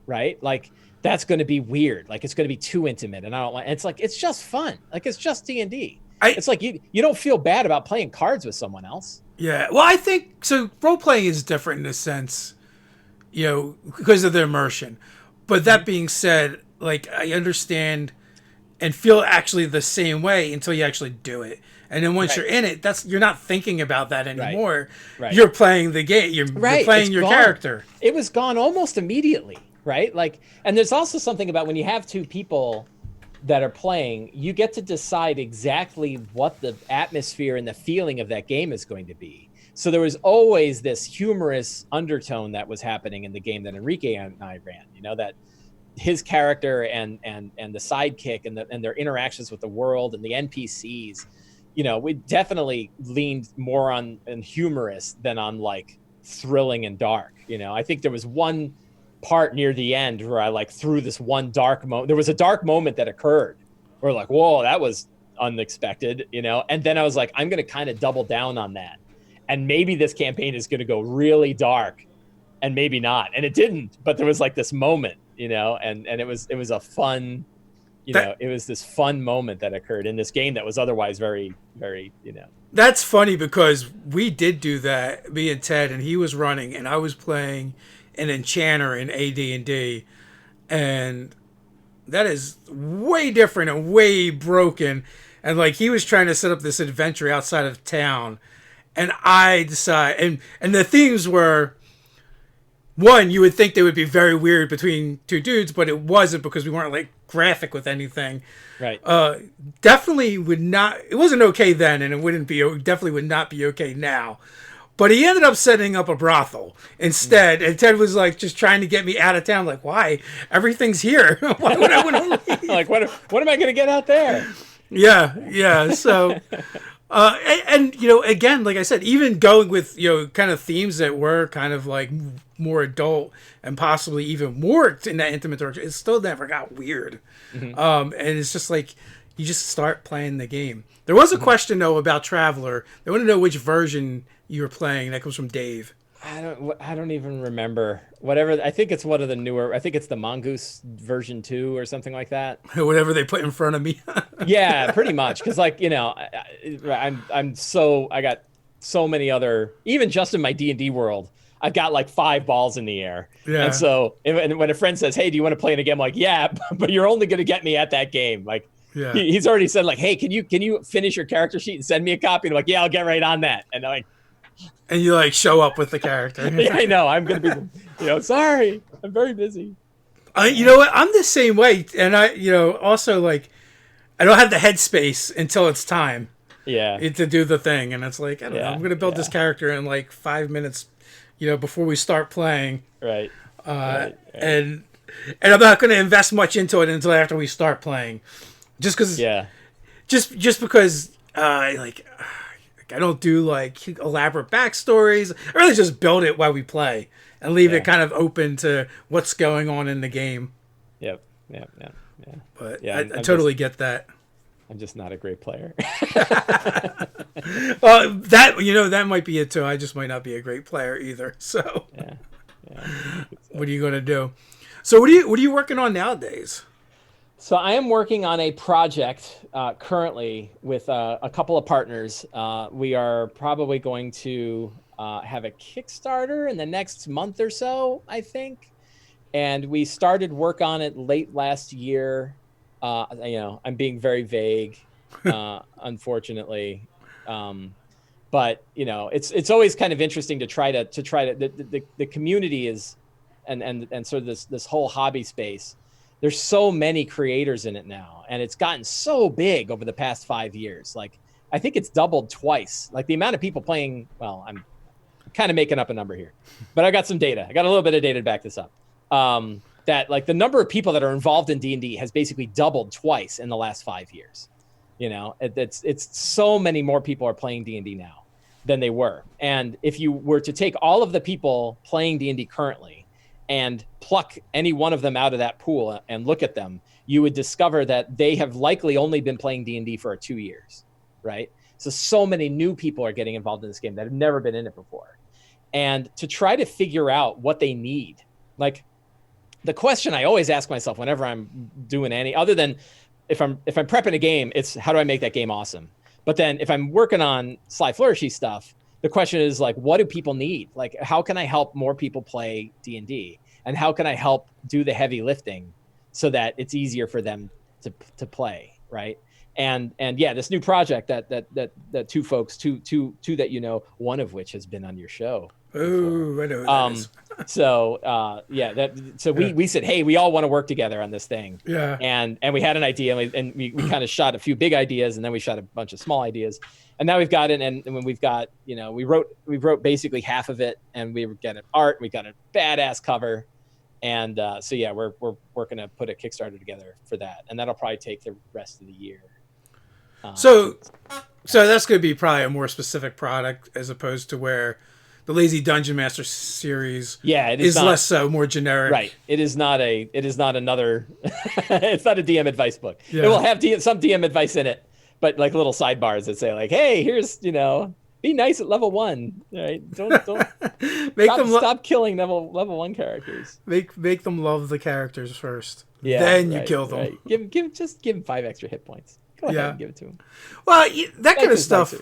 right? Like, that's going to be weird. Like, it's going to be too intimate. And I don't want, it's like, it's just fun. Like, it's just D&D. It's like, you don't feel bad about playing cards with someone else. Yeah. Well, I think, so role playing is different in a sense because of the immersion. But that being said, like, I understand and feel actually the same way until you actually do it. And then once you're in it, you're not thinking about that anymore. Right. You're playing the game. You're playing your character. It was gone almost immediately, right? Like, and there's also something about when you have two people that are playing, you get to decide exactly what the atmosphere and the feeling of that game is going to be. So there was always this humorous undertone that was happening in the game that Henrique and I ran, that his character and the sidekick and their interactions with the world and the NPCs, we definitely leaned more on humorous than on like thrilling and dark. I think there was one part near the end where I like threw this one dark moment. There was a dark moment that occurred where like, whoa, that was unexpected, and then I was like, I'm going to kind of double down on that. And maybe this campaign is going to go really dark and maybe not. And it didn't, but there was like this moment, and it was a fun, it was this fun moment that occurred in this game that was otherwise very, very, That's funny because we did do that, me and Ted, and he was running and I was playing an enchanter in AD&D, and that is way different and way broken. And like, he was trying to set up this adventure outside of town, and I decided, and the themes were, one, you would think they would be very weird between two dudes, but it wasn't because we weren't like graphic with anything. Right. Definitely would not. It wasn't okay then, and definitely would not be okay now. But he ended up setting up a brothel instead, and Ted was like just trying to get me out of town. Like, why? Everything's here. Why would I want to leave? Like, what am I going to get out there? Yeah. So. And again, like I said, even going with kind of themes that were kind of like more adult and possibly even more in that intimate direction, it still never got weird. And it's just like you just start playing the game. There was a question though about Traveler. They want to know which version you were playing. That comes from Dave. I don't even remember. Whatever. I think it's one of the newer. I think it's the Mongoose version 2 or something like that. Whatever they put in front of me. Yeah, pretty much. Because like I got so many other. Even just in my D&D world, I've got like 5 balls in the air. Yeah. And so when a friend says, "Hey, do you want to play in a game?" I'm like, "Yeah," but you're only going to get me at that game. Like, yeah. He's already said like, "Hey, can you finish your character sheet and send me a copy?" And I'm like, "Yeah, I'll get right on that." And I'm like. And you like show up with the character. Yeah, I know. I'm going to be, sorry. I'm very busy. You know what? I'm the same way. And I, also like, I don't have the headspace until it's time. Yeah. To do the thing. And it's like, I don't know. I'm going to build this character in like 5 minutes, before we start playing. Right. And I'm not going to invest much into it until after we start playing. Just because. Yeah. Just because, I don't do like elaborate backstories. I really just build it while we play and leave it kind of open to what's going on in the game. Yep. But I totally get that. I'm just not a great player. Well, that might be it too. I just might not be a great player either. So, yeah. What are you going to do? So what are you working on nowadays? So I am working on a project currently with a couple of partners. We are probably going to have a Kickstarter in the next month or so, I think. And we started work on it late last year. I'm being very vague, unfortunately. But it's always kind of interesting to try to the community is and sort of this whole hobby space. There's so many creators in it now, and it's gotten so big over the past 5 years. Like, I think it's doubled twice. Like the amount of people playing, well, I'm kind of making up a number here, but I got some data. I got a little bit of data to back this up. That like the number of people that are involved in D&D has basically doubled twice in the last 5 years. It's so many more people are playing D&D now than they were. And if you were to take all of the people playing D&D currently and pluck any one of them out of that pool and look at them, you would discover that they have likely only been playing D&D for 2 years, right? So many new people are getting involved in this game that have never been in it before. And to try to figure out what they need, like the question I always ask myself whenever I'm doing any, other than if I'm prepping a game, it's how do I make that game awesome? But then if I'm working on Sly Flourishy stuff, the question is like, what do people need? Like, how can I help more people play D&D? And how can I help do the heavy lifting so that it's easier for them to play, right? And yeah, this new project that two folks, two that one of which has been on your show. Ooh, I know who that is. So we said, hey, we all want to work together on this thing. Yeah. And we had an idea, and we kind of shot a few big ideas, and then we shot a bunch of small ideas, and now we've got it. And when we've got, we wrote basically half of it, and we got an art, we got a badass cover, and so yeah, we're working to put a Kickstarter together for that, and that'll probably take the rest of the year. So that's going to be probably a more specific product as opposed to where the Lazy Dungeon Master series is not, less so, more generic. Right. It is not another, it's not a DM advice book. Yeah. It will have some DM advice in it, but like little sidebars that say like, hey, here's, be nice at level 1, right? Don't stop killing level 1 characters. Make them love the characters first. Yeah. Then you kill them. Right. Give them 5 extra hit points. Go ahead and give it to them. Well, that kind of stuff.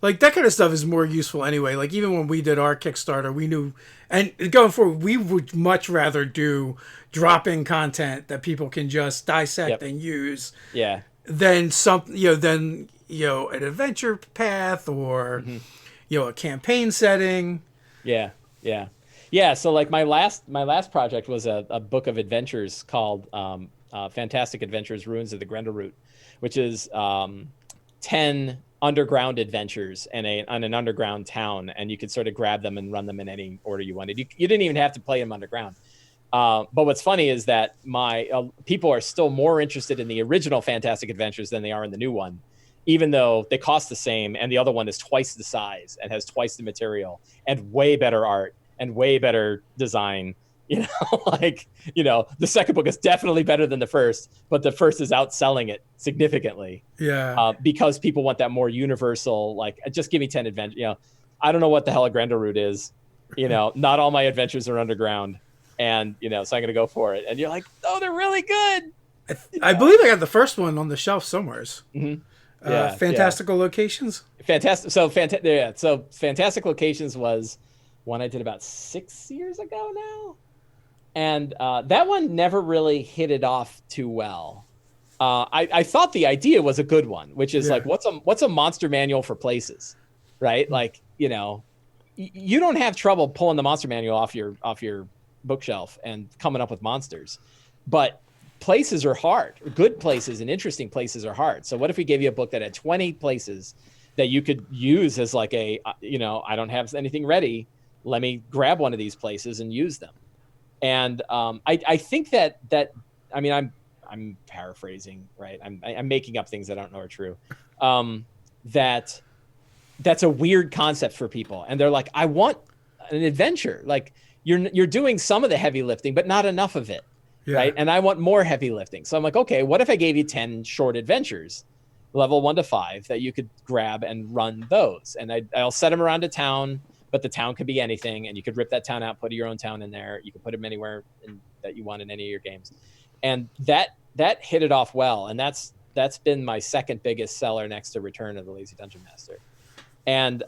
Like, that kind of stuff is more useful anyway. Like, even when we did our Kickstarter, we knew, and going forward, we would much rather do drop-in content that people can just dissect and use. Yeah. Than an adventure path or, a campaign setting. Yeah. Yeah. Yeah. So, like, my last project was a book of adventures called Fantastic Adventures, Ruins of the Grendelroot, which is 10 underground adventures on an underground town, and you could sort of grab them and run them in any order you wanted. You didn't even have to play them underground. But what's funny is that people are still more interested in the original Fantastic Adventures than they are in the new one, even though they cost the same, and the other one is twice the size and has twice the material and way better art and way better design. The second book is definitely better than the first, but the first is outselling it significantly. Yeah. Because people want that more universal, like, just give me 10 adventures. I don't know what the hell a Grendelroot is. Not all my adventures are underground. And, so I'm going to go for it. And you're like, oh, they're really good. I believe I got the first one on the shelf somewheres. Mm-hmm. Fantastical Locations. So Fantastic Locations was one I did about 6 years ago now. And that one never really hit it off too well. I thought the idea was a good one, which is like, what's a monster manual for places, right? Like, you don't have trouble pulling the monster manual off your bookshelf and coming up with monsters, but places are hard. Good places and interesting places are hard. So what if we gave you a book that had 20 places that you could use as like I don't have anything ready. Let me grab one of these places and use them. And I think that I'm paraphrasing, right? I'm making up things I don't know are true. That's a weird concept for people, and they're like, I want an adventure. Like you're doing some of the heavy lifting, but not enough of it, right? And I want more heavy lifting. So I'm like, okay, what if I gave you 10 short adventures, level 1 to 5, that you could grab and run those, and I'll set them around a town. But the town could be anything, and you could rip that town out, put your own town in there. You could put them anywhere that you want in any of your games. And that hit it off well, and that's been my second biggest seller next to Return of the Lazy Dungeon Master. And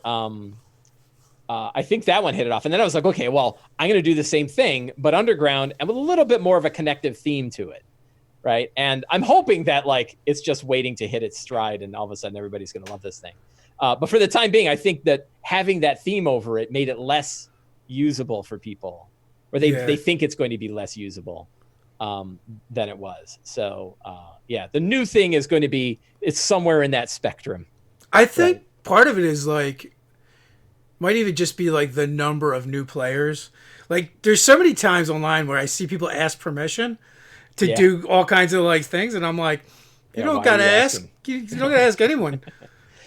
I think that one hit it off. And then I was like, okay, well, I'm going to do the same thing, but underground and with a little bit more of a connective theme to it, right? And I'm hoping that like it's just waiting to hit its stride, and all of a sudden everybody's going to love this thing. But for the time being, I think that having that theme over it made it less usable for people, or they think it's going to be less usable than it was. So, the new thing is going to be, it's somewhere in that spectrum. I think part of it is like, might even just be like the number of new players. Like, there's so many times online where I see people ask permission to do all kinds of like things, and I'm like, you don't gotta ask. You don't gotta ask anyone.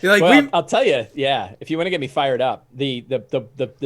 Like, well, I'll tell you, if you want to get me fired up, the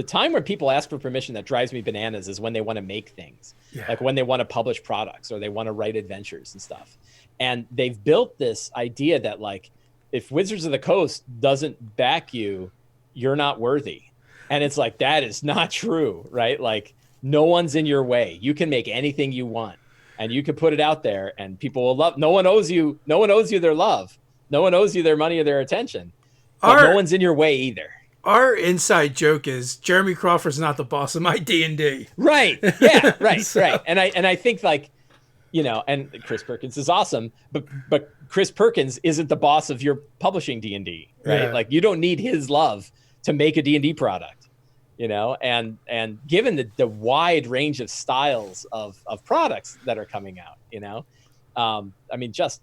time where people ask for permission that drives me bananas is when they want to make things, like when they want to publish products or they want to write adventures and stuff. And they've built this idea that like, if Wizards of the Coast doesn't back you, you're not worthy. And it's like, that is not true, right? Like, no one's in your way. You can make anything you want, and you can put it out there, and people will love. No one owes you their love. No one owes you their money or their attention. But no one's in your way either. our inside joke is Jeremy Crawford's not the boss of my D&D. Right. Yeah. Right. So- Right. And I think like, you know, and Chris Perkins is awesome, but Chris Perkins isn't the boss of your publishing D&D, right? Yeah. Like you don't need his love to make a D&D product, you know, and given the wide range of styles of products that are coming out, you know, I mean, just,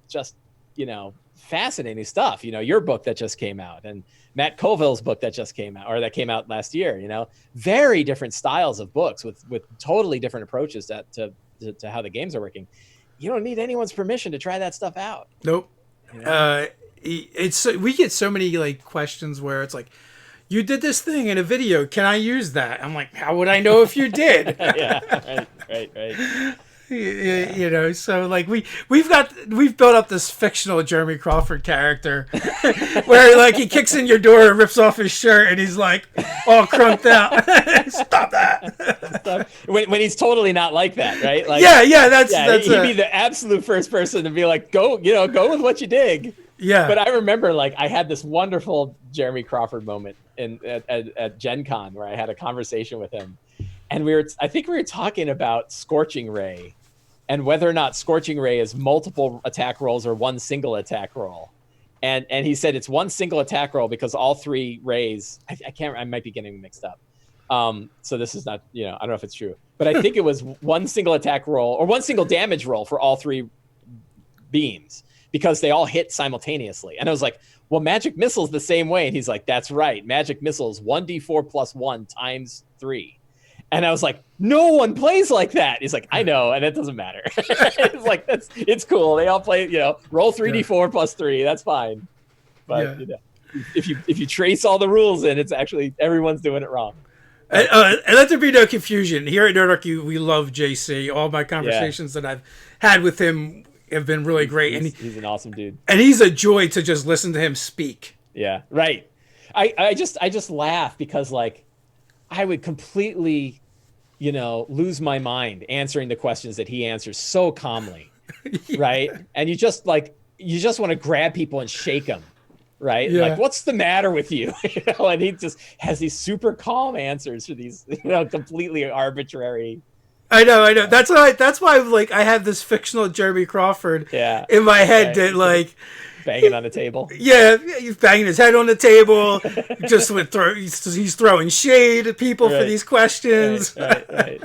you know, fascinating stuff, you know, your book that just came out and Matt Colville's book that just came out, or that came out last year, you know, very different styles of books with totally different approaches to how the games are working. You don't need anyone's permission to try that stuff out. Nope. You know? We get so many like questions where it's like, you did this thing in a video, can I use that? I'm like, how would I know if you did? Yeah, right. You know, so like we've built up this fictional Jeremy Crawford character where like he kicks in your door and rips off his shirt and he's like all crunked out. Stop that. when he's totally not like that, right? Like that's he'd be the absolute first person to be like, go with what you dig. Yeah. But I remember like I had this wonderful Jeremy Crawford moment at Gen Con where I had a conversation with him. And I think we were talking about Scorching Ray and whether or not Scorching Ray is multiple attack rolls or one single attack roll. And he said it's one single attack roll because all three rays, I might be getting mixed up. So this is not, you know, I don't know if it's true, but I think it was one single attack roll or one single damage roll for all three beams because they all hit simultaneously. And I was like, well, magic missile's the same way. And he's like, that's right. Magic missile's 1d4 plus 1 times 3. And I was like, no one plays like that. He's like, I know, and it doesn't matter. It's like, it's cool. They all play, you know, roll 3d4 plus 3. That's fine. But you know, if you trace all the rules in, it's actually everyone's doing it wrong. And let there be no confusion. Here at Nerdarchy, we love JC. All my conversations that I've had with him have been really great. He's an awesome dude. And he's a joy to just listen to him speak. Yeah, right. I just laugh because like I would completely, you know, lose my mind answering the questions that he answers so calmly, right? And you just want to grab people and shake them, right? Yeah. Like, what's the matter with you? You know, and he just has these super calm answers for these, you know, completely arbitrary. I know. That's why like I have this fictional Jeremy Crawford in my head that like banging on the table. Yeah, he's banging his head on the table. He's throwing shade at people for these questions. Right.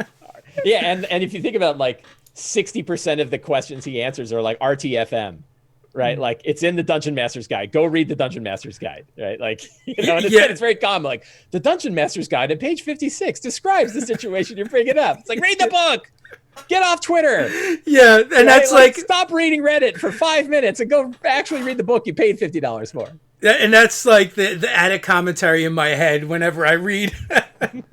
Yeah, and if you think about like 60% of the questions he answers are like RTFM, right? Like it's in the Dungeon Master's Guide. Go read the Dungeon Master's Guide, right? Like, you know, and it's very common. Like the Dungeon Master's Guide at page 56 describes the situation you're bringing up. It's like, read the book. Get off Twitter. Yeah, and right? That's like stop reading Reddit for 5 minutes and go actually read the book you paid $50 for. And that's like the added commentary in my head whenever I read. and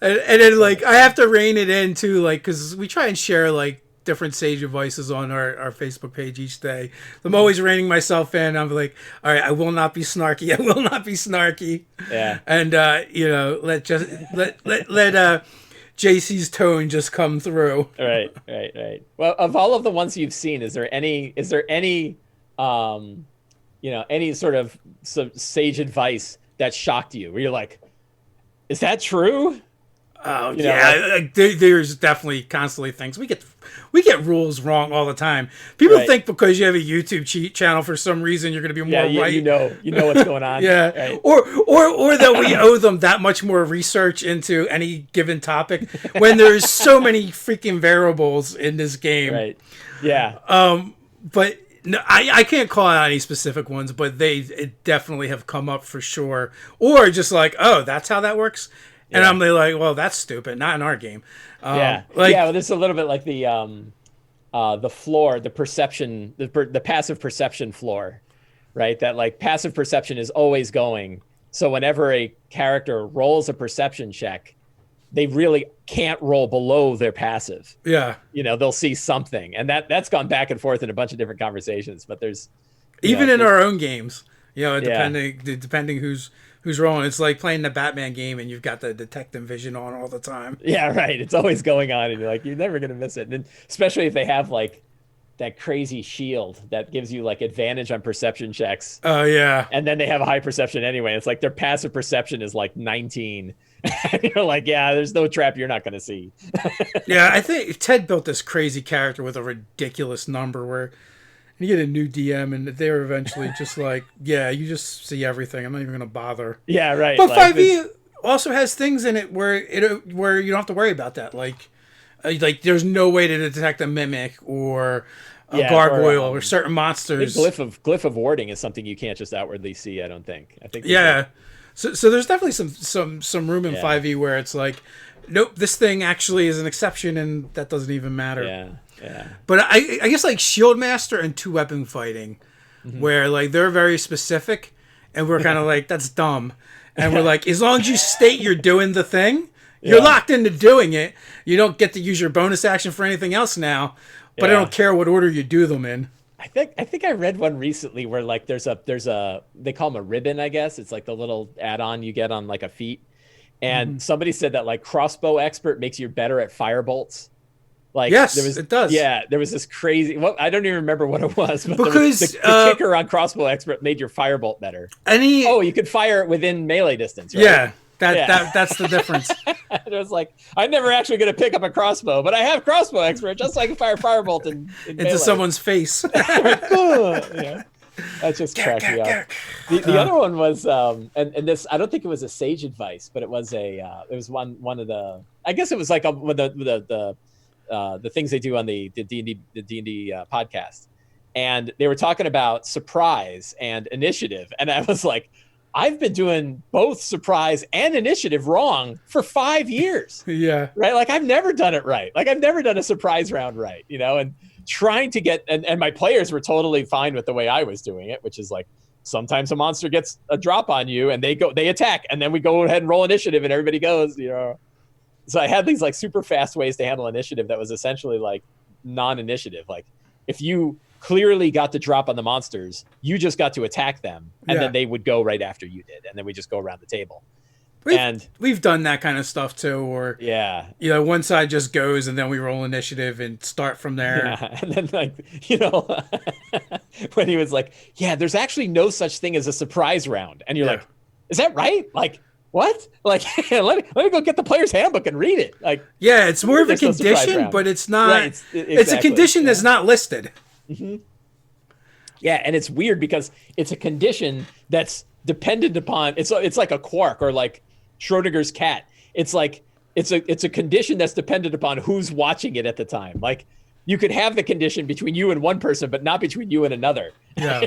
then like I have to rein it in too, like because we try and share like different sage advices on our Facebook page each day. I'm always reining myself in. I'm like, all right, I will not be snarky. I will not be snarky. Yeah. And you know, let JC's tone just come through. Right. Well, of all of the ones you've seen, is there any you know, any sort of sage advice that shocked you where you're like, is that true? Oh, you know, there's definitely constantly things we get rules wrong all the time. People think because you have a YouTube channel for some reason you're going to be more right. You know what's going on. Yeah, right. or that we owe them that much more research into any given topic when there's so many freaking variables in this game. Right. Yeah. But no, I can't call out any specific ones, but it definitely have come up for sure. Or just like, oh, that's how that works. And I'm like, well, that's stupid. Not in our game. Well, there's a little bit like the floor, the perception, the passive perception floor, right? That like passive perception is always going. So whenever a character rolls a perception check, they really can't roll below their passive. Yeah. You know, they'll see something. And that's gone back and forth in a bunch of different conversations. But there's even in our own games, you know, depending who's rolling. It's like playing the Batman game and you've got the detective vision on all the time. Yeah, right. It's always going on and you're like, you're never going to miss it. And especially if they have like that crazy shield that gives you like advantage on perception checks. Oh yeah. And then they have a high perception anyway. It's like their passive perception is like 19. And you're like, yeah, there's no trap you're not going to see. Yeah, I think Ted built this crazy character with a ridiculous number where you get a new DM and they're eventually just like, yeah, you just see everything. I'm not even going to bother. Yeah, right. But like 5e also has things in it where you don't have to worry about that. Like there's no way to detect a mimic or a gargoyle or certain monsters. Glyph of warding is something you can't just outwardly see, I don't think. I think So there's definitely some room in 5e where it's like, nope, this thing actually is an exception and that doesn't even matter. Yeah. But I guess like Shieldmaster and two weapon fighting, where like they're very specific, and we're kind of like, that's dumb, and we're like, as long as you state you're doing the thing, you're locked into doing it. You don't get to use your bonus action for anything else now. But I don't care what order you do them in. I think I read one recently where like there's a they call them a ribbon, I guess. It's like the little add-on you get on like a feat. And somebody said that like crossbow expert makes you better at firebolts. Like yes, it does. Yeah, there was this crazy. Well, I don't even remember what it was, but because the kicker on crossbow expert made your firebolt better. You could fire it within melee distance. Right? Yeah. That's the difference. It was like, I'm never actually going to pick up a crossbow, but I have crossbow expert just so I can fire firebolt into someone's face. Yeah. That just cracked me up. The other one was, and this, I don't think it was a sage advice, but it was one of the, I guess it was like one of the things they do on the D&D podcast. And they were talking about surprise and initiative. And I was like, I've been doing both surprise and initiative wrong for 5 years. Yeah. Right. Like I've never done it right. Like I've never done a surprise round right, and trying to get, and my players were totally fine with the way I was doing it, which is like, sometimes a monster gets a drop on you and they attack and then we go ahead and roll initiative and everybody goes, So I had these like super fast ways to handle initiative that was essentially like non-initiative. Like if you clearly got the drop on the monsters, you just got to attack them and then they would go right after you did. And then we just go around the table. We've done that kind of stuff too, or one side just goes and then we roll initiative and start from there. Yeah. And then when he was like, yeah, there's actually no such thing as a surprise round. And you're like, is that right? Like, what? Like, let me go get the player's handbook and read it. Like, yeah, it's more of a condition, but it's not. Right, it's a condition that's not listed. Mm-hmm. Yeah, and it's weird because it's a condition that's dependent upon. It's like a quark or like Schrodinger's cat. It's like it's a condition that's dependent upon who's watching it at the time. Like you could have the condition between you and one person, but not between you and another. Yeah,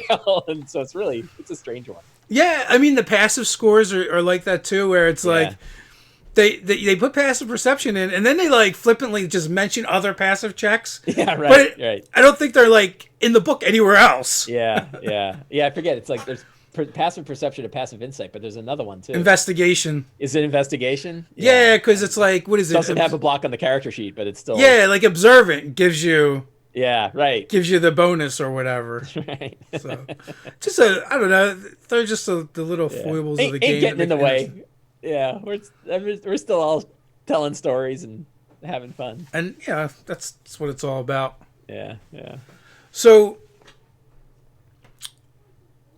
and so it's a strange one. Yeah, I mean the passive scores are like that too, where it's like they put passive perception in, and then they like flippantly just mention other passive checks. Yeah, right. Right. I don't think they're like in the book anywhere else. Yeah. I forget. It's like there's passive perception and passive insight, but there's another one too. Investigation. Is it investigation? Yeah, because it's like, what is it? Doesn't have a block on the character sheet, but it's still. Yeah, like observant gives you. Yeah, right. Gives you the bonus or whatever. Right. So, just I don't know. They're just the little foibles of the game. Ain't getting in the way. Yeah, we're still all telling stories and having fun. And yeah, that's what it's all about. Yeah. So,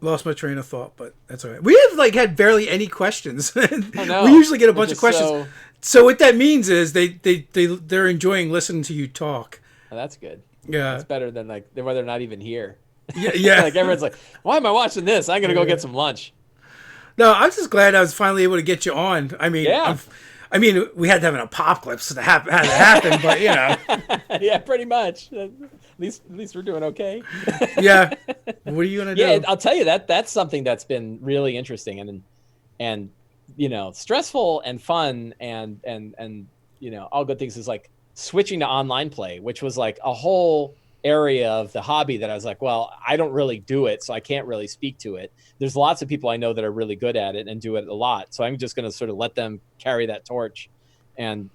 lost my train of thought, but that's all right. We have had barely any questions. I know. We usually get a bunch of questions. So what that means is they're enjoying listening to you talk. Oh, that's good. Yeah, it's better than like where they're not even here. Yeah. Like everyone's like, why am I watching this? I'm gonna go get some lunch. No, I'm just glad I was finally able to get you on. I mean, we had to have an apocalypse to happen, but Yeah, pretty much. At least we're doing okay. Yeah. What are you gonna do? Yeah, I'll tell you that's something that's been really interesting and stressful and fun and all good things is like switching to online play, which was like a whole area of the hobby that I was like, well, I don't really do it, so I can't really speak to it. There's lots of people I know that are really good at it and do it a lot, so I'm just going to sort of let them carry that torch, and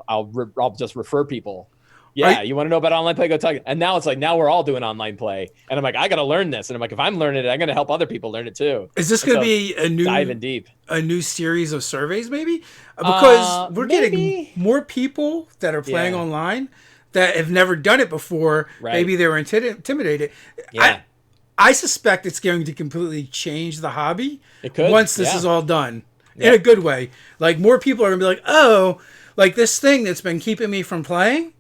I'll just refer people. Yeah, you want to know about online play? Go talk. And now it's like we're all doing online play, and I'm like, I got to learn this, and I'm like, if I'm learning it, I'm going to help other people learn it too. Is this going to be a new diving deep, a new series of surveys, maybe? Because we're getting more people that are playing online that have never done it before. Right. Maybe they were intimidated. Yeah. I suspect it's going to completely change the hobby It could. once this is all done in Yep. a good way. Like more people are gonna be like, oh, like this thing that's been keeping me from playing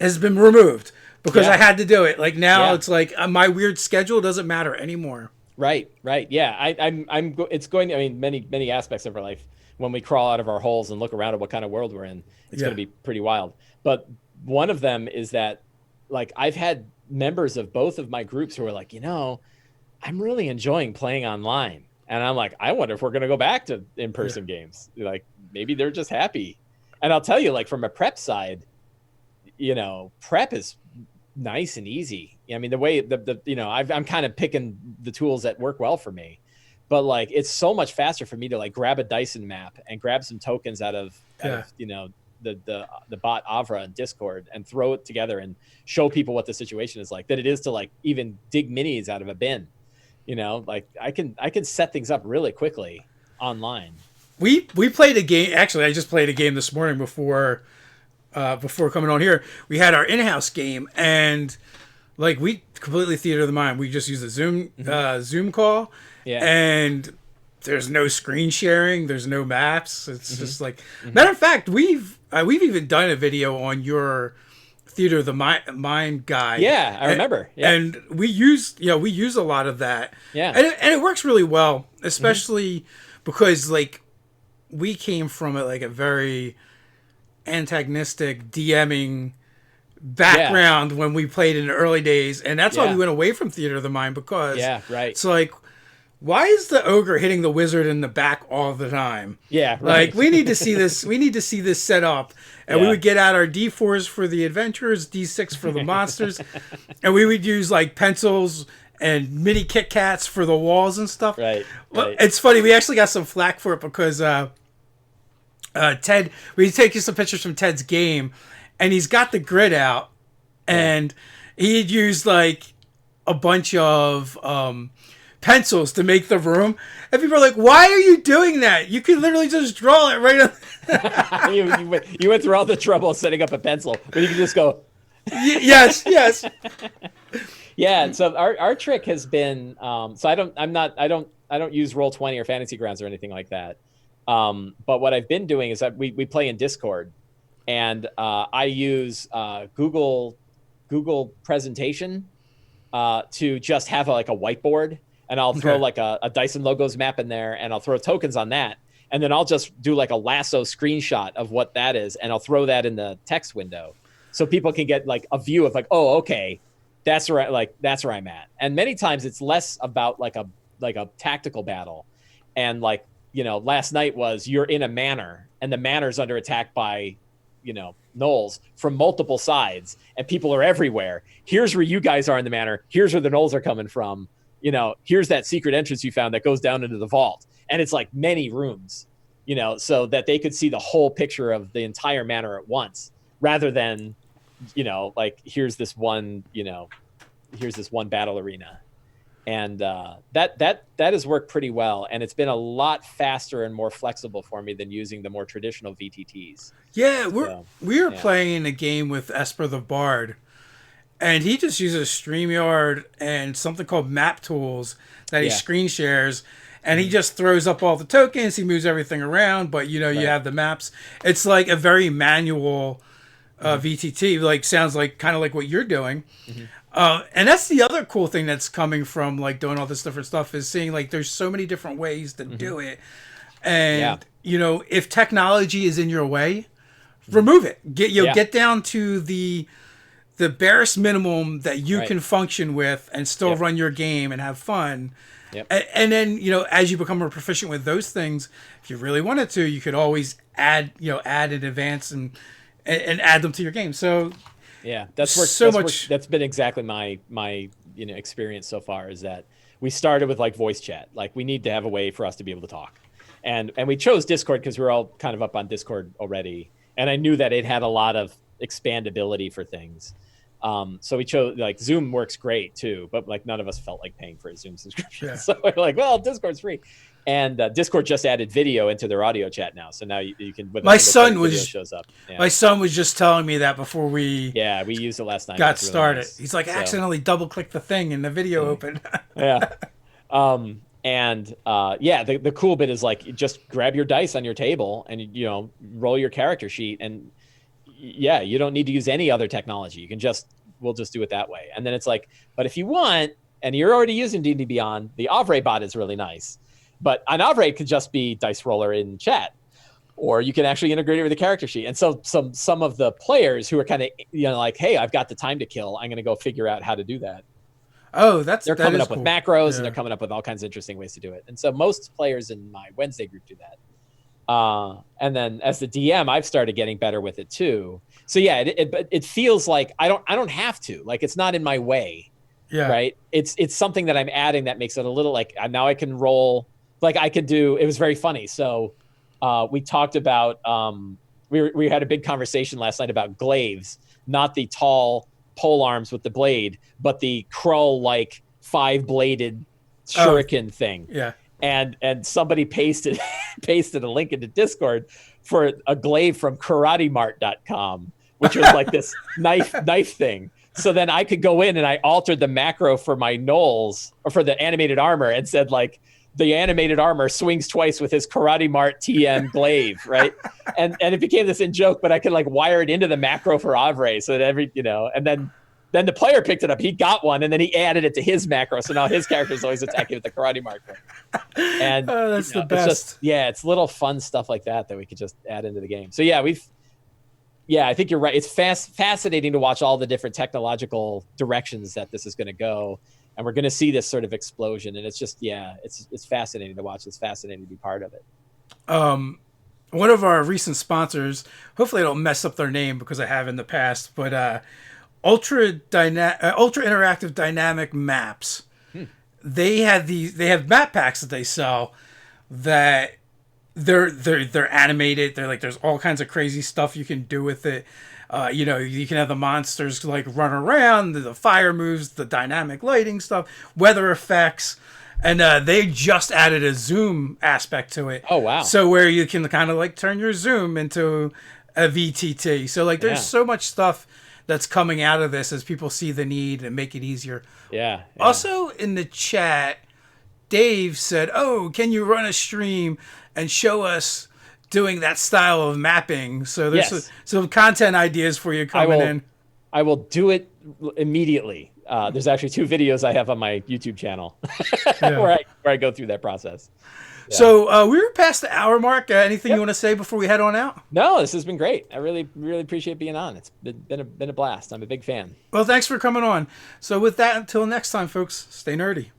has been removed because Yeah. I had to do it. Like now Yeah. it's like my weird schedule doesn't matter anymore. Right. Yeah. It's going to, I mean, many aspects of our life, when we crawl out of our holes and look around at what kind of world we're in, it's going to be pretty wild. But one of them is that, like, I've had members of both of my groups who are like, I'm really enjoying playing online. And I'm like, I wonder if we're going to go back to in-person games. Like, maybe they're just happy. And I'll tell you, like, from a prep side, prep is nice and easy. I mean, the way I'm kind of picking the tools that work well for me, but like, it's so much faster for me to like grab a Dyson map and grab some tokens out of the bot Avra and Discord and throw it together and show people what the situation is like, than it is to like even dig minis out of a bin. Like I can set things up really quickly online. We played a game. Actually, I just played a game this morning before coming on here. We had our in-house game, and like we completely theater of the mind. We just used a Zoom call, and there's no screen sharing. There's no maps. It's just like matter of fact, we've even done a video on your theater of the mind guide. Yeah, I remember. Yeah. And we use a lot of that. Yeah, and it works really well, especially because like we came from a very antagonistic DMing background when we played in the early days, and that's why we went away from theater of the mind, because it's like, why is the ogre hitting the wizard in the back all the time? Like we need to see this. We need to see this set up, and we would get out our D4s for the adventurers, D6 for the monsters, and we would use like pencils and mini Kit Kats for the walls and stuff. Well, it's funny. We actually got some flack for it because Ted, we take you some pictures from Ted's game, and he's got the grid out, and he had used like a bunch of pencils to make the room, and people are like, "Why are you doing that? You could literally just draw it right on." you went through all the trouble setting up a pencil, but you can just go. Yes. Yeah. So our trick has been so I don't use Roll20 or Fantasy Grounds or anything like that. But what I've been doing is that we play in Discord, and I use Google Presentation to just have a whiteboard, and I'll throw like a Dyson Logos map in there, and I'll throw tokens on that, and then I'll just do like a lasso screenshot of what that is, and I'll throw that in the text window, so people can get like a view of like, oh, okay, that's where I'm at. And many times it's less about like a tactical battle, and like, last night was you're in a manor and the manor's under attack by, gnolls from multiple sides, and people are everywhere. Here's where you guys are in the manor. Here's where the gnolls are coming from. Here's that secret entrance you found that goes down into the vault. And it's like many rooms, so that they could see the whole picture of the entire manor at once, rather than, like, here's this one battle arena. And that has worked pretty well, and it's been a lot faster and more flexible for me than using the more traditional VTTs. Yeah, we were playing a game with Esper the Bard, and he just uses StreamYard and something called Map Tools that he screen shares, and he just throws up all the tokens. He moves everything around, but you have the maps. It's like a very manual VTT. Like sounds like kind of like what you're doing. And that's the other cool thing that's coming from like doing all this different stuff, is seeing like there's so many different ways to do it. And if technology is in your way, remove it. Get down to the barest minimum that you can function with and still run your game and have fun. And then, as you become more proficient with those things, if you really wanted to, you could always add in advance and add them to your game. So that's worked. That's been exactly my experience so far, is that we started with like voice chat. Like, we need to have a way for us to be able to talk. And we chose Discord because we were all kind of up on Discord already. And I knew that it had a lot of expandability for things. So we chose, like, Zoom works great too, but like none of us felt like paying for a Zoom subscription. So we're like, well, Discord's free. And Discord just added video into their audio chat now, so now you can. With my son video shows up. Yeah. My son was just telling me that before we we used it last night. got started. Really nice. He's like, accidentally double clicked the thing and the video opened. Yeah. The cool bit is like, just grab your dice on your table and roll your character sheet, and you don't need to use any other technology. You can we'll just do it that way. And then it's like, but if you want, and you're already using D&D Beyond, the Avre bot is really nice. But an Avre could just be dice roller in chat, or you can actually integrate it with the character sheet. And so some of the players who are kind of like, hey, I've got the time to kill, I'm going to go figure out how to do that. Oh, they're coming up with macros, and they're coming up with all kinds of interesting ways to do it. And so most players in my Wednesday group do that. And then as the DM, I've started getting better with it too. So yeah, it feels like I don't have to, like, it's not in my way. Yeah. Right. It's something that I'm adding that makes it a little like, now I can roll. Like I could do, it was very funny. So we talked about, we had a big conversation last night about glaives, not the tall pole arms with the blade, but the Krull like 5-bladed shuriken thing. Yeah. And somebody pasted a link into Discord for a glaive from karatemart.com, which was like this knife thing. So then I could go in and I altered the macro for my gnolls, or for the animated armor, and said like, the animated armor swings twice with his Karate Mart TM glaive, right? and it became this in joke, but I could like wire it into the macro for Avre so that and then the player picked it up. He got one, and then he added it to his macro. So now his character is always attacking with the Karate Mart. And that's the best. It's just, it's little fun stuff like that we could just add into the game. So I think you're right. It's fascinating to watch all the different technological directions that this is going to go. And we're going to see this sort of explosion. And it's just, it's fascinating to watch. It's fascinating to be part of it. One of our recent sponsors, hopefully I don't mess up their name because I have in the past, but Ultra Interactive Dynamic Maps. They have map packs that they sell that they're animated. They're like, there's all kinds of crazy stuff you can do with it. You can have the monsters like run around, the fire moves, the dynamic lighting stuff, weather effects, and they just added a zoom aspect to it. Oh wow! So where you can kind of like turn your zoom into a VTT. So like, there's so much stuff that's coming out of this as people see the need and make it easier. Yeah. Also in the chat, Dave said, "Oh, can you run a stream and show us doing that style of mapping?" So there's some content ideas for you coming in. I will do it immediately. There's actually 2 videos I have on my YouTube channel where I go through that process. Yeah. So we were past the hour mark. Anything you want to say before we head on out? No, this has been great. I really, really appreciate being on. It's been a blast. I'm a big fan. Well, thanks for coming on. So with that, until next time, folks, stay nerdy.